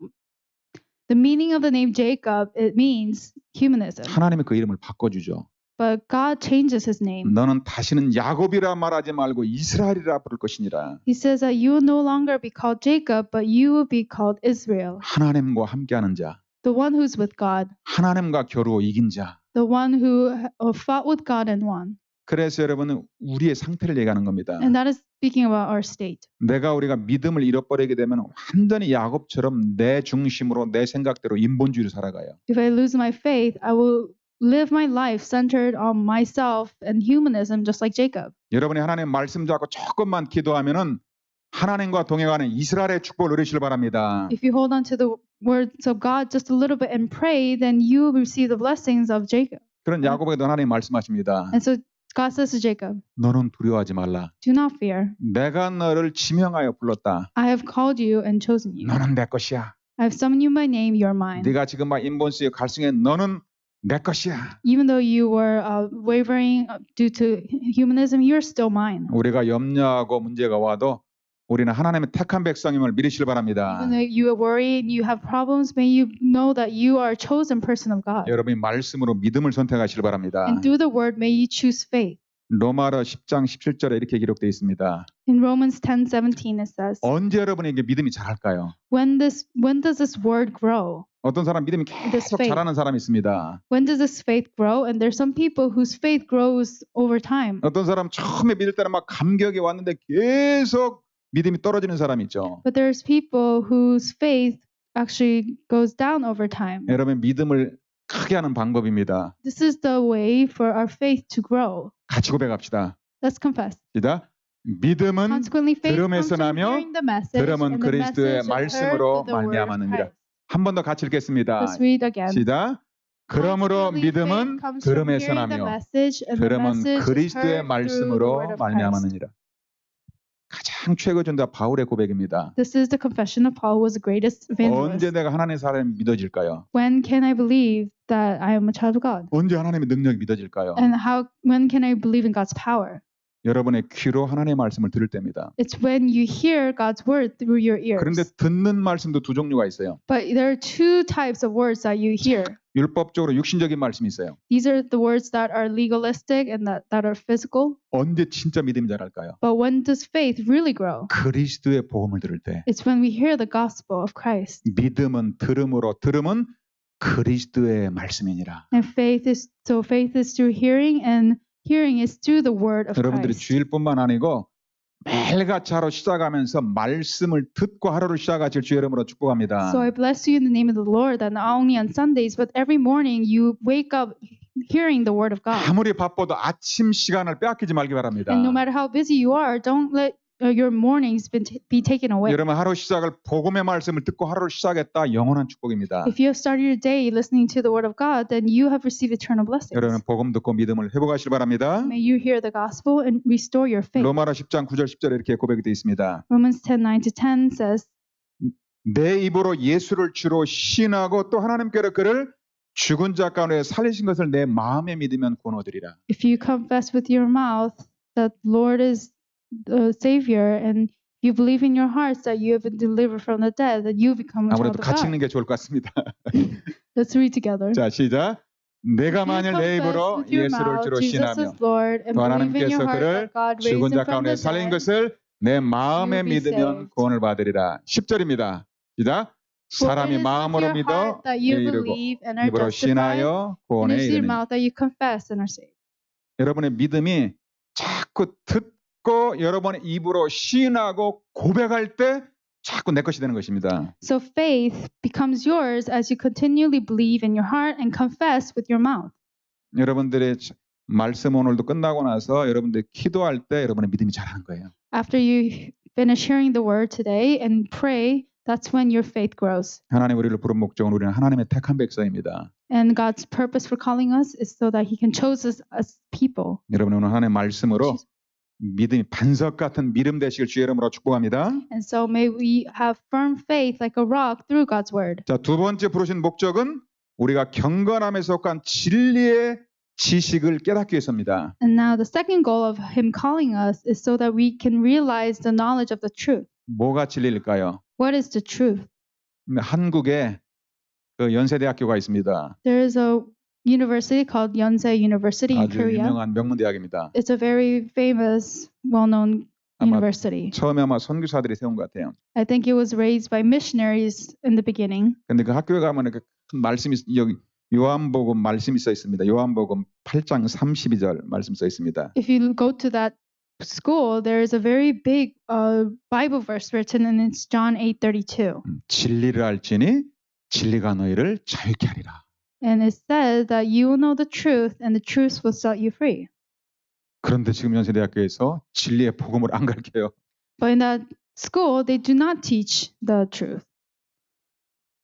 meaning of the name Jacob, it means humanism. 하나님이 그 이름을 바꿔주죠. But God changes his name. 너는 다시는 야곱이라 말하지 말고 이스라엘이라 부를 것이니라. He says that you will no longer be called Jacob, but you will be called Israel. 하나님과 함께하는 자, The one who's with God. 하나님과 겨루어 이긴 자. The one who fought with God and won. 그래서 여러분은 우리의 상태를 얘기하는 겁니다. And that is speaking about our state. 우리가 믿음을 잃어버리게 되면 완전히 야곱처럼 내 중심으로 내 생각대로 인본주의로 살아가요. If I lose my faith, I will live my life centered on myself and humanism, just like Jacob. 여러분이 하나님 말씀 잡고 조금만 기도하면은 하나님과 동행하는 이스라엘의 축복을 누리시길 바랍니다. If you hold on to the words of God just a little bit and pray, then you will receive the blessings of Jacob. 그런 야곱에게도 하나님 말씀하십니다. And so God says to Jacob, 너는 두려워하지 말라. do not fear. 내가 너를 지명하여 불렀다. I have called you and chosen you. 너는 내 것이야. I have summoned you by name, you're mine. 네가 지금 막 인본주의 갈등에 너는 내 것이야. Even though you were wavering due to humanism, you're still mine. 우리가 염려하고 문제가 와도 우리는 하나님의 택한 백성임을 믿으시길 바랍니다. Even though you are worried, you have problems, may you know that you are a chosen person of God. 여러분이 말씀으로 믿음을 선택하시길 바랍니다. And through the word, may you choose faith. 로마서 10장 17절에 이렇게 기록되어 있습니다. In Romans 10:17 it says, 언제 여러분에게 믿음이 자랄까요? when does this word grow? 어떤 사람 믿음이 This 계속 faith. 자라는 사람이 있습니다. When does this faith grow? And there's some people whose faith grows over time. 어떤 사람 처음에 믿을 때는 막 감격이 왔는데 계속 믿음이 떨어지는 사람이 있죠. But there's people whose faith actually goes down over time. 여러분 믿음을 크게 하는 방법입니다. This is the way for our faith to grow. 같이 고백합시다. Let's confess. 시작. 믿음은 Consequently, faith comes 들음에서 from 나며 hearing the message, 들음은 and the 그리스도의 message is heard 말씀으로 through the word of 말미암았느니라. Christ. 한 번 더 같이 읽겠습니다. Let's read again. 시작. 그러므로 Consequently, 믿음은 faith comes from 들음에서 hearing the 나며 message, and the 들음은 message is 그리스도의 heard through the word 말씀으로 of Christ. 말미암았느니라. 가장 최고 전도자 바울의 고백입니다. This is the confession of Paul, who was the greatest evangelist. 언제 내가 하나님의 사람이 믿어질까요? When can I believe that I am a child of God? 언제 하나님의 능력이 믿어질까요? And when can I believe in God's power? 여러분의 귀로 하나님의 말씀을 들을 때입니다. It's when you hear God's word through your ears. 그런데 듣는 말씀도 두 종류가 있어요. But there are two types of words that you hear. 율법적으로 육신적인 말씀이 있어요. These are the words that are legalistic and that are physical. 언제 진짜 믿음이 자랄까요? But when does faith really grow? 그리스도의 복음을 들을 때. It's when we hear the gospel of Christ. 믿음은 들음으로, 들음은 그리스도의 말씀이니라. And faith is through hearing, and hearing is through the word of 여러분들이 Christ. 주일뿐만 아니고 매일같이 하루 시작하면서 말씀을 듣고 하루를 시작하실 주의 이름으로 축복합니다. So I bless you in the name of the Lord, that not only on Sundays, but every morning you wake up hearing the word of God. 아무리 바빠도 아침 시간을 빼앗기지 말기 바랍니다. And no matter how busy you are, don't let your mornings be taken away. 여러분 하루 시작을 복음의 말씀을 듣고 하루를 시작했다 영원한 축복입니다. If you have started your day listening to the word of God, then you have received eternal blessings. 여러분 복음 듣고 믿음을 회복하시기 바랍니다. May you hear the gospel and restore your faith. 로마서 10장 9절 10절에 이렇게 고백이 되어 있습니다. Romans 10:9-10 says, 내 입으로 예수를 주로 시인하고 또 하나님께로 그를 죽은 자 가운데 살리신 것을 내 마음에 믿으면 구원 얻으리라. if you confess with your mouth that Lord is the Savior, and you believe in your hearts that you have been delivered from the dead, that you become a 아무래도 child of 같이 God. 읽는 게 좋을 것 같습니다. Let's read together. 자 시작. 내가 If you 만일 내 confess 입으로 with your 예수를 mouth 주로 Jesus 시인하며 is Lord, and 또 believe in 하나님께서 your heart 그를 that God raised 죽은 him 자 from 가운데 the 살린 dead, 것을 내 마음에 you will be 믿으면 saved. 구원을 받으리라. 10절입니다. 시작. For 사람이 it is with 마음으로 your 믿어 heart that you 이르고 believe and are 입으로 justified, 시인하여 and 구원에 it's your 이르니. mouth that you confess and are saved. 여러분의 믿음이 자꾸 듣고 여러분의 입으로 시인하고 고백할 때 자꾸 내 것이 되는 것입니다. So faith becomes yours as you continually believe in your heart and confess with your mouth. 여러분들의 말씀 오늘도 끝나고 나서 여러분들 기도할 때 여러분의 믿음이 자라는 거예요. After you finish hearing the word today and pray, that's when your faith grows. 하나님 우리를 부른 목적은 우리는 하나님의 택한 백성입니다. And God's purpose for calling us is so that He can choose us as people. 여러분 오늘 하나님의 말씀으로 믿음이 반석 같은 믿음 되시길 주의 이름으로 축복합니다. And so may we have firm faith like a rock through God's word. 자, 두 번째 부르신 목적은 우리가 경건함에 속한 진리의 지식을 깨닫기 위해서입니다. And now the second goal of Him calling us is so that we can realize the knowledge of the truth. 뭐가 진리일까요? What is the truth? 한국에 그 연세대학교가 있습니다. There is a university called Yonsei University in 아주 Korea. 유명한 명문대학입니다. It's a very famous, well-known 아마 university. 처음에 아마 선교사들이 세운 것 같아요. I think it was raised by missionaries in the beginning. 근데 그 학교에 가면 그 큰 말씀이 여기 요한복음 말씀이 써 있습니다. 요한복음 8장 32절 말씀 써 있습니다. If you go to that school, there is a very big Bible verse written, and it's John 8:32. 진리를 알지니 진리가 너희를 자유케 하리라. And it says that you will know the truth, and the truth will set you free. 그런데 지금 연세대학교에서 진리의 복음을 안 가르쳐요. But in that school, they do not teach the truth.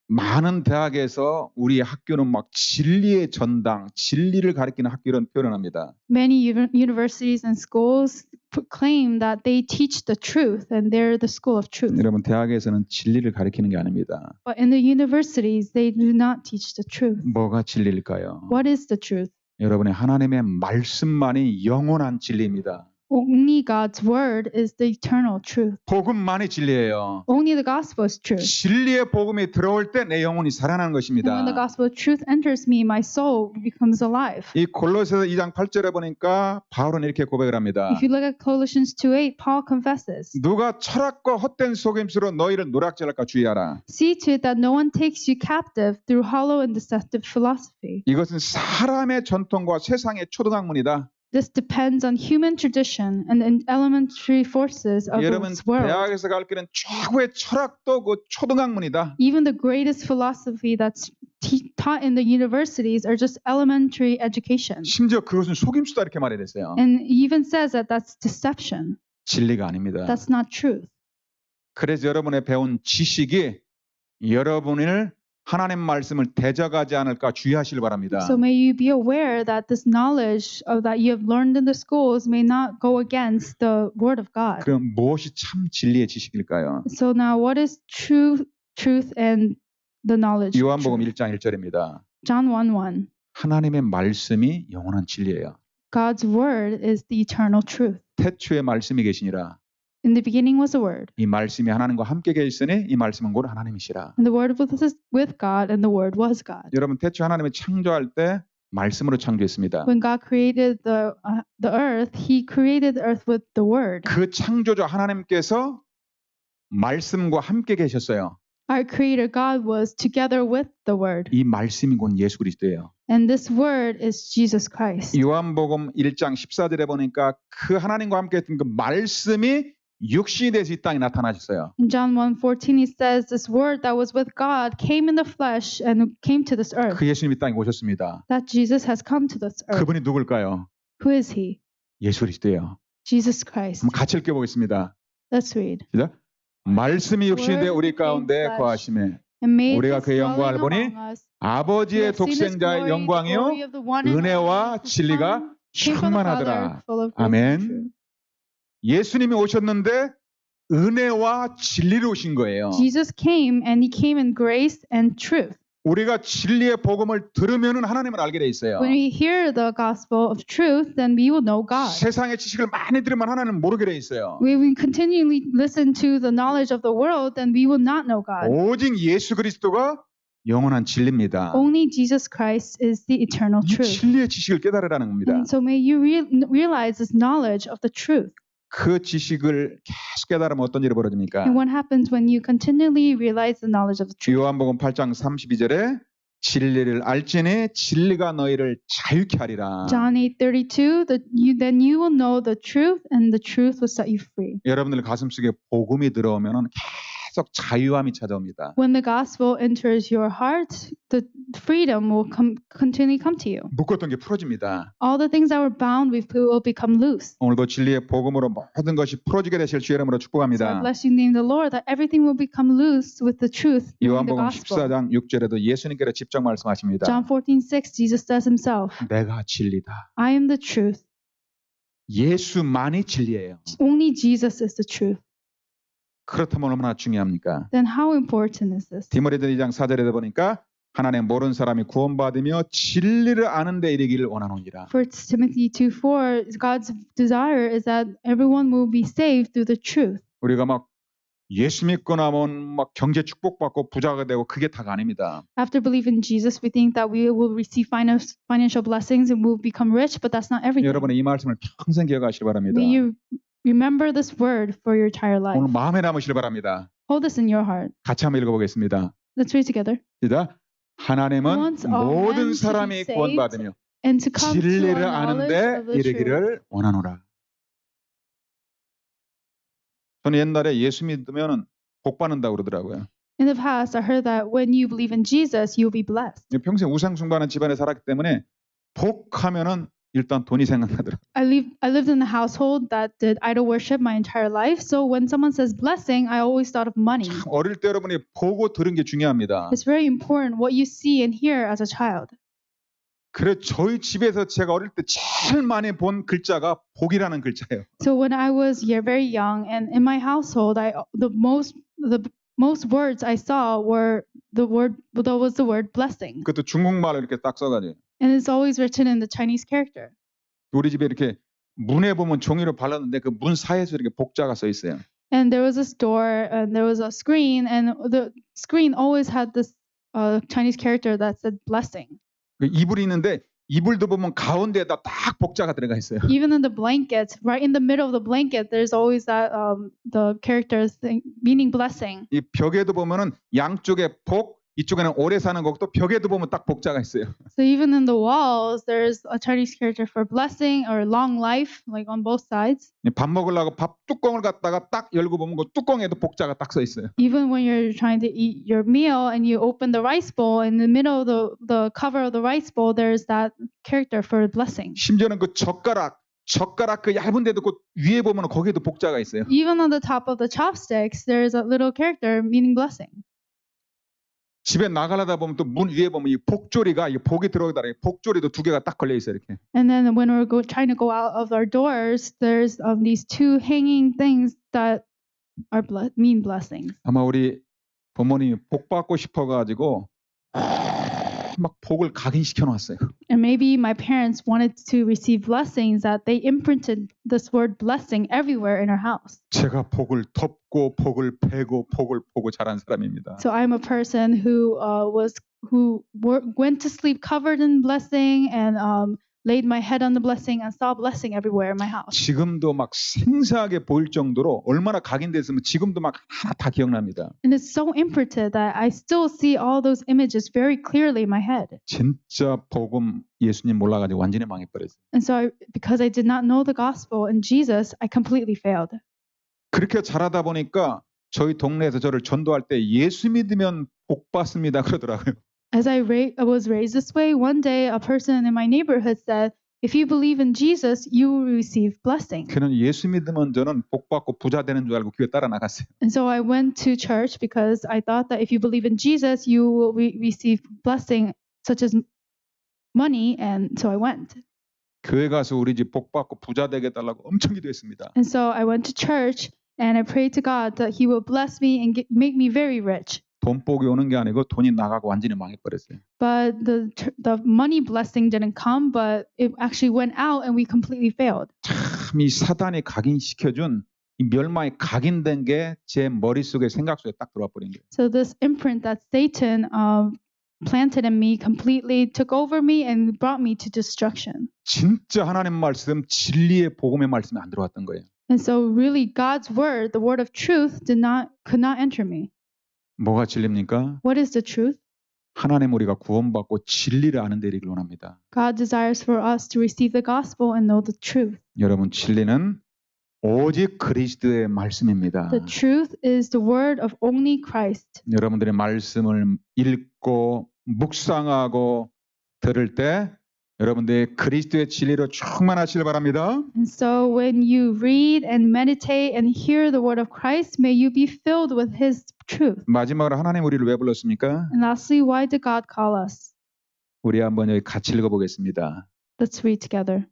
많은 대학에서 우리 학교는 막 진리의 전당, 진리를 가르치는 학교를 표현합니다. Many universities and schools claim that they teach the truth, and they're the school of truth. 여러분 대학에서는 진리를 가르치는 게 아닙니다. But in the universities, they do not teach the truth. 뭐가 진리일까요? What is the truth? 여러분의 하나님의 말씀만이 영원한 진리입니다. Only God's word is the eternal truth. 복음만이 진리예요. Only the gospel is truth. 진리의 복음이 들어올 때 내 영혼이 살아나는 And when 것입니다. the gospel of truth enters me, my soul becomes alive. 이 골로새서 2장 8절에 보니까 바울은 이렇게 고백을 합니다. If you look at Colossians 2:8, Paul confesses, 누가 철학과 헛된 속임수로 너희를 노략질할까 주의하라. "See to it that no one takes you captive through hollow and deceptive philosophy." 이것은 사람의 전통과 세상의 초등학문이다. This depends on human tradition and the elementary forces of 여러분 this world. 대학에서 가르치는 최고의 철학도 그 초등학문이다. Even the greatest philosophy that's taught in the universities are just elementary education. 심지어 그것은 속임수다 이렇게 말해냈어요. And it even says that that's deception. 진리가 아닙니다. That's not truth. 그래서 여러분의 배운 지식이 여러분을 하나님 말씀을 대적하지 않을까 주의하시길 바랍니다. So may you be aware that this knowledge that you have learned in the schools may not go against the word of God. 그럼 무엇이 참 진리의 지식일까요? So now what is truth and the knowledge? of 요한복음 truth? 1장 1절입니다. John 1:1. 하나님의 말씀이 영원한 진리예요. God's word is the eternal truth. 태초에 말씀이 계시니라. In the beginning was the word, 이 말씀이 하나님과 함께 계시니 이 말씀은 곧 하나님이시라. and the word was with God, and the word was God. 여러분 태초 하나님이 창조할 때 말씀으로 창조했습니다. When God created the earth, He created the earth with the word. 그 창조주 하나님께서 말씀과 함께 계셨어요. Our Creator God was together with the word, 이 말씀이 곧 예수 그리스도예요. and this word is Jesus Christ. 요한복음 1장 14절에 보니까 그 하나님과 함께 했던 그 말씀이 육신이 돼서 이 땅에 나타나셨어요. In John 1:14, He says, "This word that was with God came in the flesh and came to this earth." 그 예수님이 이 땅에 오셨습니다. That Jesus has come to this earth. 그분이 누굴까요? Who is He? 예수 그리스도예요. Jesus Christ. 한번 같이 읽어보겠습니다. Let's read. 시작. 말씀이 육신이 되어 우리 Word became 가운데 flesh. 거하심에 And made 우리가 His 그의 dwelling 영광을 보니 among us. We 아버지의 have seen His 독생자의 glory, the 영광이요 glory of the one and only 은혜와 Son, 진리가 came from the Father, 충만하더라. full of grace and 아멘. truth. 예수님이 오셨는데 은혜와 진리로 오신 거예요. Jesus came, and He came in grace and truth. 우리가 진리의 복음을 들으면 하나님을 알게 돼 있어요. When we hear the gospel of truth, then we will know God. 세상의 지식을 많이 들으면 하나님을 모르게 돼 있어요. When we continually listen to the knowledge of the world, then we will not know God. 오직 예수 그리스도가 영원한 진리입니다. Only Jesus Christ is the eternal 이 truth. 진리의 지식을 깨달으라는 겁니다. And so may you realize this knowledge of the truth. 그 지식을 계속 깨달으면 어떤 일이 벌어집니까? And what happens when you continually realize the knowledge of the truth? 요한복음 8장 32절에 진리를 알지니 진리가 너희를 자유케 하리라. John 8:32, then you will know the truth, and the truth will set you free. 여러분들 가슴속에 복음이 들어오면 계속 자유함이 찾아옵니다. When the gospel enters your heart, the freedom will continually come to you. 묶었던 게 풀어집니다. All the things that were bound will become loose. 오늘도 진리의 복음으로 모든 것이 풀어지게 되실 주의 이름으로 So I 축복합니다. bless you in the name of the Lord that everything will become loose with the truth knowing the 요한복음 gospel. 14장 6절에도 예수님께서 직접 말씀하십니다. John 14:6, Jesus says himself, 내가 진리다. I am the truth. 예수만이 진리예요. Only Jesus is the truth. 그렇다면 얼마나 중요합니까? Then how important is this? 디모데전 2장 4절에 보니까 하나님 모르는 사람이 구원받으며 진리를 아는 데 이르기를 원하노니라. 1 Timothy 2:4, God's desire is that everyone will be saved through the truth. 우리가 막 예수 믿고 나면 막 경제 축복받고 부자가 되고 그게 다가 아닙니다. After believing Jesus, we think that we will receive financial blessings and will become rich, but that's not everything. 여러분의 이 말씀을 평생 기억하시기 바랍니다. May you remember this word for your entire life. 오늘 마음에 남으시길 바랍니다. Hold this in your heart. 같이 한번 읽어보겠습니다. Let's read together. 시작. 하나님은 wants all 모든 men to 사람이 be saved 구원받으며 And to come to a 진리를 knowledge 아는데 of the truth. 이르기를 원하노라. 저는 옛날에 예수 믿으면 복 받는다고 그러더라고요. In the past, I heard that when you believe in Jesus, you'll be blessed. 평생 우상 숭배하는 집안에 살았기 때문에 복하면은 일단 돈이 생각나더라고요. I lived in a household that did idol worship my entire life. So when someone says blessing, I always thought of money. 어릴 때 여러분이 보고 들은 게 중요합니다. It's very important what you see and hear as a child. 그래 저희 집에서 제가 어릴 때 제일 많이 본 글자가 복이라는 글자예요. So when I was very young, and in my household, the most words I saw were the word blessing, 그것도 중국말로 이렇게 딱 써가지고 and it's always written in the Chinese character. 우리 집에 이렇게 문에 보면 종이로 발랐는데 그 문 사이에서 이렇게 복자가 써 있어요. And there was this door, and there was a screen, and the screen always had this Chinese character that said blessing. 그 이불이 있는데 이불도 보면 가운데에다 딱 복자가 들어가 있어요. Even in the blankets, right in the middle of the blanket, there's always that the character thing, meaning blessing. 이 벽에도 보면은 양쪽에 복, 이쪽에는 오래 사는 것도 벽에도 보면 딱 복자가 있어요. So even in the walls, there's a Chinese character for blessing or long life, like on both sides. 밥 먹으려고 밥 뚜껑을 갖다가 딱 열고 보면 그 뚜껑에도 복자가 딱 써 있어요. Even when you're trying to eat your meal and you open the rice bowl, in the middle of the cover of the rice bowl, there's that character for blessing. 심지어는 그 젓가락 그 얇은 데도 그 위에 보면 거기에도 복자가 있어요. Even on the top of the chopsticks, there's a little character meaning blessing. 집에 나가려다 보면 또 문 위에 보면 이 복조리가 이 복이 들어가다 복조리도 두 개가 딱 걸려 있어요 이렇게. And then when we're trying to go out of our doors, there's these two hanging things that are mean blessings. 아마 우리 부모님이 복 받고 싶어가지고 막 복을 각인시켜 놨어요. And maybe my parents wanted to receive blessings that they imprinted this word blessing everywhere in our house. 제가 복을 덮고 복을 베고 복을 보고 자란 사람입니다. So I'm a person who went to sleep covered in blessing and laid my head on the blessing and saw blessing everywhere in my house. 지금도 막 생생하게 보일 정도로 얼마나 각인됐으면 지금도 막 하나 다 기억납니다. And it's so imprinted that I still see all those images very clearly in my head. 진짜 복음 예수님 몰라가지고 완전히 망해버렸어요. And so because I did not know the gospel and Jesus, I completely failed. 그렇게 자라다 보니까 저희 동네에서 저를 전도할 때 예수 믿으면 복 받습니다 그러더라고요. As I was raised this way, one day a person in my neighborhood said, if you believe in Jesus, you will receive blessing. 그는 예수 믿으면 저는 복 받고 부자 되는 줄 알고 교회 따라 나갔어요. And so I went to church because I thought that if you believe in Jesus, you will receive blessing such as money, and so I went. 교회 가서 우리 집 복 받고 부자 되게 해달라고 엄청 기도했습니다. And so I went to church and I prayed to God that He will bless me and make me very rich. 돈복이 오는 게 아니고 돈이 나가고 완전히 망해버렸어요. But the money blessing didn't come, but it actually went out and we completely failed. 참 이 사단이 각인시켜준 이 멸망이 각인된 게 제 머릿속에 생각 속에 딱 들어와 버린 거예요. So this imprint that Satan planted in me completely took over me and brought me to destruction. 진짜 하나님 말씀, 진리의 복음의 말씀이 안 들어왔던 거예요. And so really God's word, the word of truth, could not enter me. 뭐가 진리입니까? What is the truth? 하나님 우리가 구원받고 진리를 아는 데 이르기를 원합니다. God desires for us to receive the gospel and know the truth. 여러분 진리는 오직 그리스도의 말씀입니다. The truth is the word of only Christ. 여러분들의 말씀을 읽고 묵상하고 들을 때 여러분들이 그리스도의 진리로 충만하시길 바랍니다. And so when you read and meditate and hear the word of Christ, may you be filled with his truth. 마지막으로 하나님 우리를 왜 불렀습니까? And lastly, why did God call us? 우리 한번 여기 같이 읽어보겠습니다. Let's read together.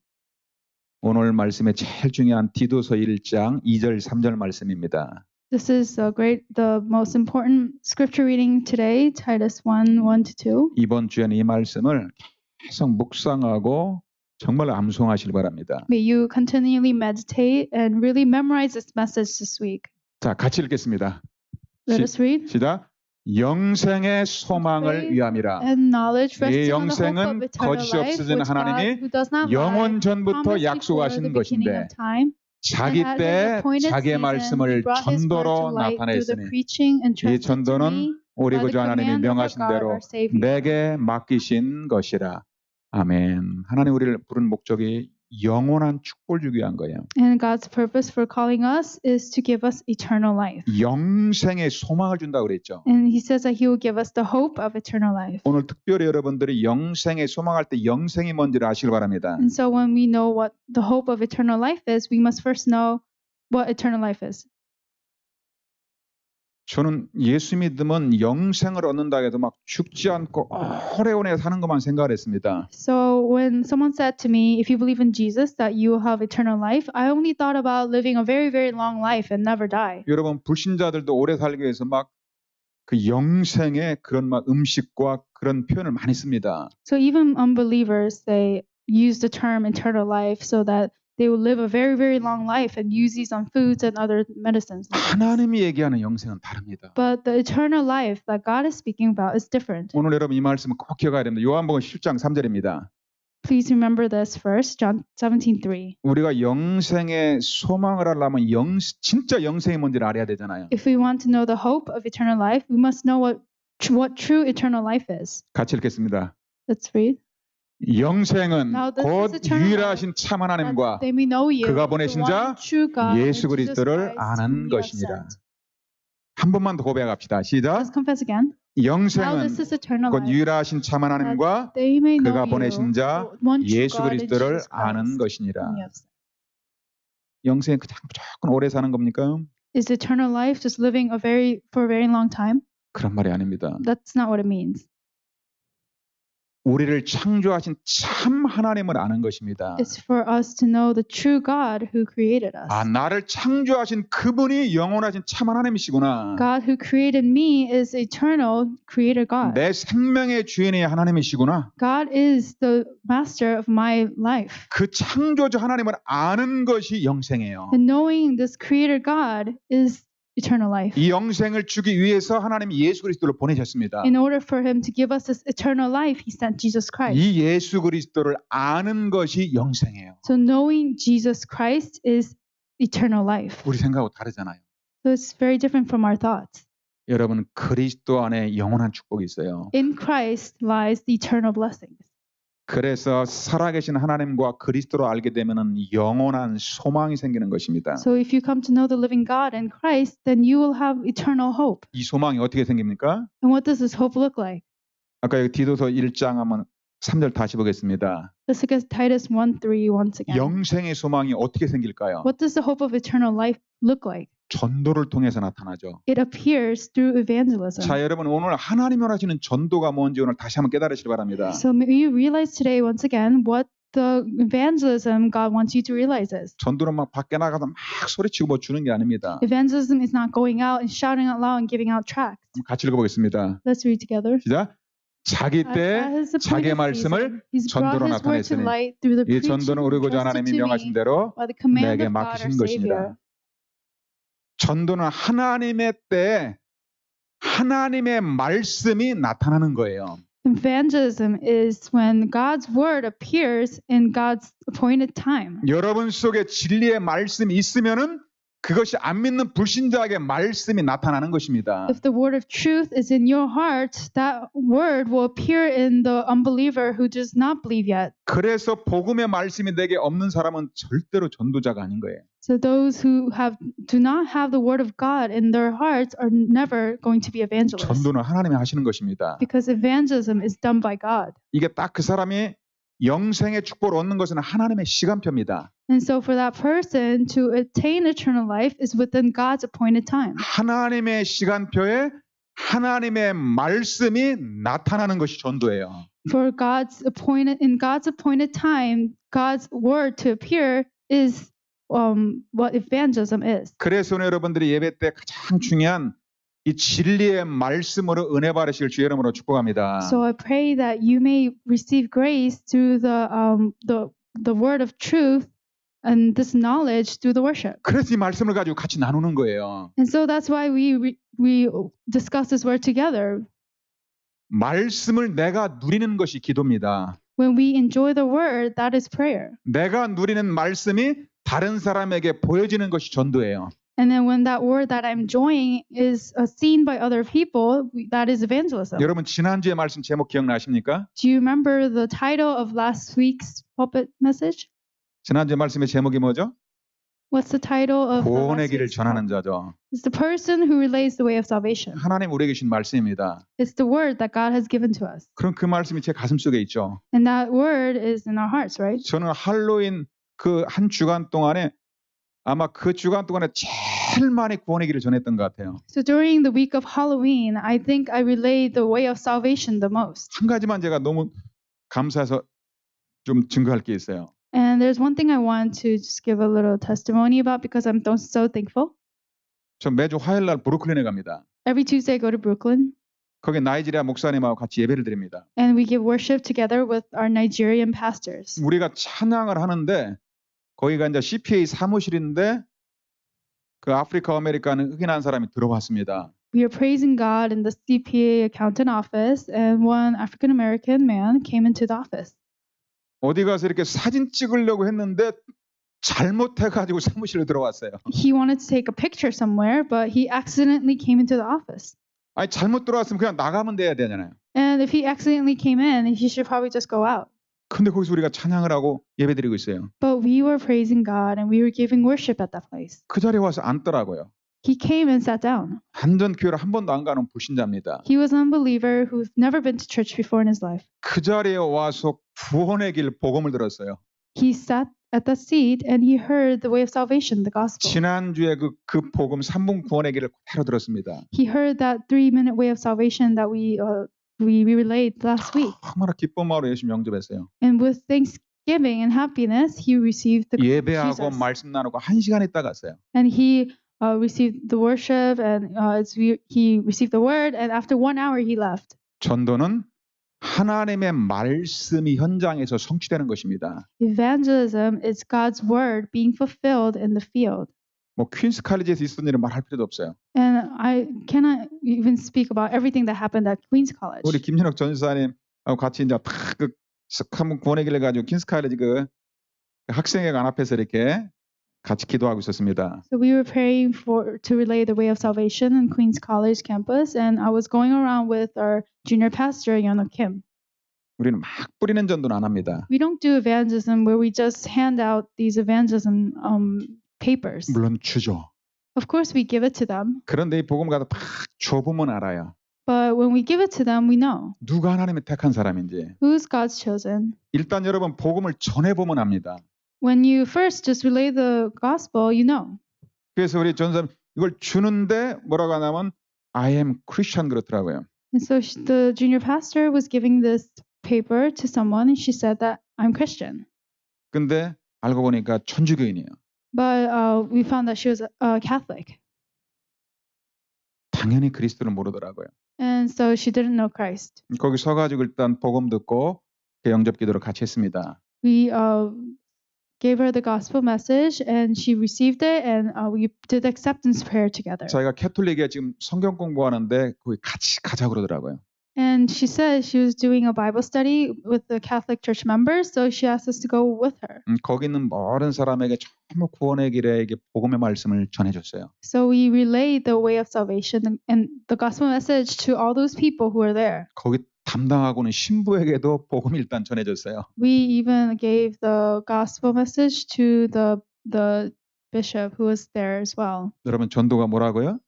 오늘 말씀의 제일 중요한 디도서 1장 2절 3절 말씀입니다. This is the most important scripture reading today, Titus 1:1-2. 이번 주에는 이 말씀을 계속 묵상하고 정말 암송하시길 바랍니다. May you continually meditate and really memorize this message this week. 자, 같이 읽겠습니다. Let us read. 시작. 영생의 소망을 위함이라. And knowledge 이 resting on the hope 영생은 of eternal 거짓이 life, 없어지는 which God, 하나님이 who does not 영원 lie, 전부터 promised before the 약속하신 beginning 것인데 of time, 자기 and 때 at his appointed 자기의 season, 말씀을 he brought his word 전도로 to light through the 나타냈으니 preaching and 이 trusted to 전도는 me 우리 by the 구주 하나님이 command of our 명하신 God, 대로 our Savior. 내게 맡기신 것이라. 아멘. 하나님 우리를 부른 목적이 영원한 축복을 주기 위한 거예요. And God's purpose for calling us is to give us eternal life. 영생의 소망을 준다고 그랬죠. And he says that he will give us the hope of eternal life. 오늘 특별히 여러분들이 영생의 소망할 때 영생이 뭔지를 아시길 바랍니다. And so when we know what the hope of eternal life is, we must first know what eternal life is. 저는 예수 믿으면 영생을 얻는다 해도 막 죽지 않고 오래오래 사는 것만 생각을 했습니다. So when someone said to me, if you believe in Jesus, that you will have eternal life, I only thought about living a very, very long life and never die. 여러분 불신자들도 오래 살기 위해서 막 그 영생의 그런 막 음식과 그런 표현을 많이 씁니다. So even unbelievers, they use the term eternal life so that they will live a very, very long life and use these on foods and other medicines. 하나님이 얘기하는 영생은 다릅니다. But the eternal life that God is speaking about is different. 오늘 여러분 이 말씀은 꼭 기억해야 됩니다. 요한복음 10장 3절입니다. Please remember this first, John 17:3. 우리가 영생의 소망을 하려면 진짜 영생이 뭔지를 알아야 되잖아요. If we want to know the hope of eternal life, we must know what true eternal life is. 같이 읽겠습니다. Let's read. 영생은 Now this 곧 is eternal 유일하신 참 하나님과 They may know you, 그가 the 보내신 one 자 true God, and 예수 Jesus 그리스도를 Christ, whom 아는 you have 것이니라. sent. 한 번만 더 고백합시다. 시작. Let's confess again. Now 영생은 this is eternal 곧 life. 유일하신 참 하나님과 They may know 그가 you, 보내신 자 the one true 예수 God and 그리스도를 Jesus 아는 Christ, 것이니라. whom you have sent. 영생은 그냥 무조건 오래 사는 겁니까? Is eternal life just living for a very long time? 그런 말이 아닙니다. That's not what it means. 우리를 창조하신 참 하나님을 아는 것입니다. It's for us to know the true God who created us. 아, 나를 창조하신 그분이 영원하신 참 하나님이시구나. God who created me is eternal creator God. 내 생명의 주인이 하나님이시구나. God is the master of my life. 그 창조주 하나님을 아는 것이 영생이에요. And knowing this creator God is eternal life. 이 영생을 주기 위해서 하나님이 예수 그리스도를 보내셨습니다. In order for him to give us this eternal life, he sent Jesus Christ. 이 예수 그리스도를 아는 것이 영생이에요. So knowing Jesus Christ is eternal life. 우리 생각하고 다르잖아요. So it's very different from our thoughts. 여러분 그리스도 안에 영원한 축복이 있어요. In Christ lies the eternal blessings. 그래서 살아계신 하나님과 그리스도를 알게 되면은 영원한 소망이 생기는 것입니다. So if you come to know the living God in Christ, then you will have eternal hope. 이 소망이 어떻게 생깁니까? And what does this hope look like? 아까 여기 디도서 1장 한번 3절 다시 보겠습니다. Let's look at Titus 1:3 once again. 영생의 소망이 어떻게 생길까요? What does the hope of eternal life look like? 전도를 통해서 나타나죠. It appears through evangelism. 자, 여러분 오늘 하나님이 원하시는 전도가 뭔지 오늘 다시 한번 깨달으시기 바랍니다. So may you realize today once again what the evangelism God wants you to realize is. 전도는 막 밖에 나가서 막 소리치고 뭐 주는 게 아닙니다. Evangelism is not going out and shouting out loud and giving out tracts. 같이 읽어보겠습니다. Let's read together. 시작. 자기 때 At his 자기의 appointed 말씀을 season, he's 전도로 brought his word to 나타냈으니 light through the 이 preaching 전도는 우리 구주 entrusted 하나님이 to 명하신 me 대로 by the command 내게 of God 맡기신 our 것이니라. Savior. 전도는 하나님의 때 하나님의 말씀이 나타나는 거예요. Evangelism is when God's word appears in God's appointed time. 여러분 속에 진리의 말씀이 있으면은 그것이 안 믿는 불신자에게 말씀이 나타나는 것입니다. If the word of truth is in your heart, that word will appear in the unbeliever who does not believe yet. 그래서 복음의 말씀이 내게 없는 사람은 절대로 전도자가 아닌 거예요. So those who do not have the word of God in their hearts are never going to be evangelists. 전도는 하나님이 하시는 것입니다. Because evangelism is done by God. 이게 딱 그 사람이 영생의 축복을 얻는 것은 하나님의 시간표입니다. And so for that person to attain eternal life is within God's appointed time. 하나님의 시간표에 하나님의 말씀이 나타나는 것이 전도예요. In God's appointed time, God's word to appear is what evangelism is. 그래서 오늘 여러분들이 예배 때 가장 중요한 이 진리의 말씀으로 은혜 받으실 주의 이름으로 축복합니다. So I pray that you may receive grace through the word of truth and this knowledge through the worship. 그래서 이 말씀을 가지고 같이 나누는 거예요. And so that's why we discuss this word together. 말씀을 내가 누리는 것이 기도입니다. When we enjoy the word, that is prayer. 내가 누리는 말씀이 다른 사람에게 보여지는 것이 전도예요. And then when that word that I'm enjoying is seen by other people, that is evangelism. 여러분 지난주에 말씀 제목 기억나십니까? Do you remember the title of last week's pulpit message? 지난주에 말씀의 제목이 뭐죠? What's the title of the 구원의 last 길을 week's 전하는 자죠. It's the person who relays the way of salvation. 하나님 우리에게 주신 말씀입니다. It's the word that God has given to us. 그럼 그 말씀이 제 가슴 속에 있죠. And that word is in our hearts, right? 저는 할로윈 그 한 주간 동안에 아마 그 주간 동안에 제일 많이 구원의 길을 전했던 것 같아요. So during the week of Halloween, I think I relayed the way of salvation the most. 한 가지만 제가 너무 감사해서 좀 증거할 게 있어요. And there's one thing I want to just give a little testimony about because I'm so thankful. 저 매주 화요일 날 브루클린에 갑니다. Every Tuesday I go to Brooklyn 거기 나이지리아 목사님하고 같이 예배를 드립니다. and we give worship together with our Nigerian pastors. 우리가 찬양을 하는데 거기가 이제 CPA 사무실인데 그 아프리카 아메리카는 흑인한 사람이 들어왔습니다. We are praising God in the CPA accountant office, and one African American man came into the office. 어디 가서 이렇게 사진 찍으려고 했는데 잘못해가지고 사무실로 들어왔어요. He wanted to take a picture somewhere, but he accidentally came into the office. 아니 잘못 들어왔으면 그냥 나가면 돼야 되잖아요. And if he accidentally came in, he should probably just go out. 근데 거기서 우리가 찬양을 하고 예배드리고 있어요. But we were praising God and we were giving worship at that place. 그 자리에 와서 앉더라고요. He came and sat down. 완전 교회를 한 번도 안 가는 불신자입니다. He was an unbeliever who's never been to church before in his life. 그 자리에 와서 구원의 길 복음을 들었어요. He sat at that seat and he heard the way of salvation, the gospel. 지난주에 그 복음 3분 구원의 길을 그대로 들었습니다. He heard that 3-minute way of salvation that we relayed last week. 얼마나 기쁜 마음으로 예수 영접했어요. And with thanksgiving and happiness, he received the 예배하고 Jesus. 말씀 나누고 1시간 있다 갔어요. And he received the worship and he received the word. And after 1 hour, he left. 전도는 하나님의 말씀이 현장에서 성취되는 것입니다. Evangelism is God's word being fulfilled in the field. 뭐 퀸스 칼리지에서 있었던 일을 말할 필요도 없어요. And I cannot even speak about everything that happened at Queen's College. 우리 김현옥 전사님하고 같이 이제 탁 한번 구원의 길을 가지고 퀸스 칼리지 그 학생회관 앞에서 이렇게 같이 기도하고 있었습니다. So we were praying to relay the way of salvation in Queen's College campus, and I was going around with our junior pastor, Yeonok Kim. 우리는 막 뿌리는 전도는 안 합니다. We don't do evangelism where we just hand out these evangelism papers. 물론 주죠. Of course, we give it to them, 그런데 이 복음 가서 팍 줘보면 알아요. but when we give it to them, we know 누가 하나님의 택한 사람인지. who's God's chosen. 일단 여러분 복음을 전해보면 압니다. When you first just relay the gospel, you know. 그래서 우리 전사님 이걸 주는데 뭐라고 하냐면 I am Christian 그렇더라고요. And so the junior pastor was giving this paper to someone, and she said that I'm Christian. 근데 알고 보니까 천주교인이에요. But we found that she was a Catholic. 당연히 그리스도를 모르더라고요. And so she didn't know Christ. 거기 서가지고 일단 복음 듣고 그 영접 기도를 같이 했습니다. We gave her the gospel message, and she received it, and we did acceptance prayer together. 저희가 캐톨릭에 지금 성경 공부하는데 거기 같이 가자 그러더라고요. And she said she was doing a Bible study with the Catholic Church members, so she asked us to go with her. 거기 있는 모든 사람에게 전부 구원의 길에 이게 복음의 말씀을 전해줬어요. So we relayed the way of salvation and the gospel message to all those people who were there. 거기 담당하고는 신부에게도 복음 일단 전해줬어요. We even gave the gospel message to the bishop who was there as well. 여러분 전도가 뭐라고요?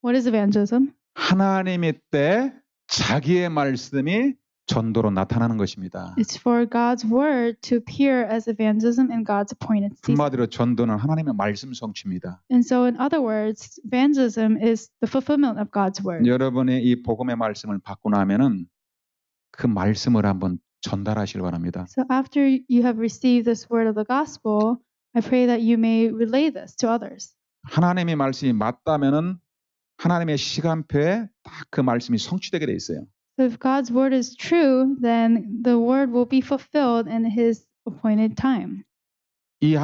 What is evangelism? 하나님의 때 자기의 말씀이 전도로 나타나는 것입니다. It's for God's word to appear as evangelism in God's appointed season. 한마디로 전도는 하나님의 말씀 성취입니다. And so in other words, evangelism is the fulfillment of God's word. 여러분이 이 복음의 말씀을 받고 나면은 그 말씀을 한번 전달하시길 바랍니다. So after you have received this word of the gospel, I pray that you may relay this to others. 하나님의 말씀이 맞다면은 하나님의 시간표에 딱 그 말씀이 성취되게 돼 있어요. So if God's word is true, then the word will be fulfilled in his appointed time. 이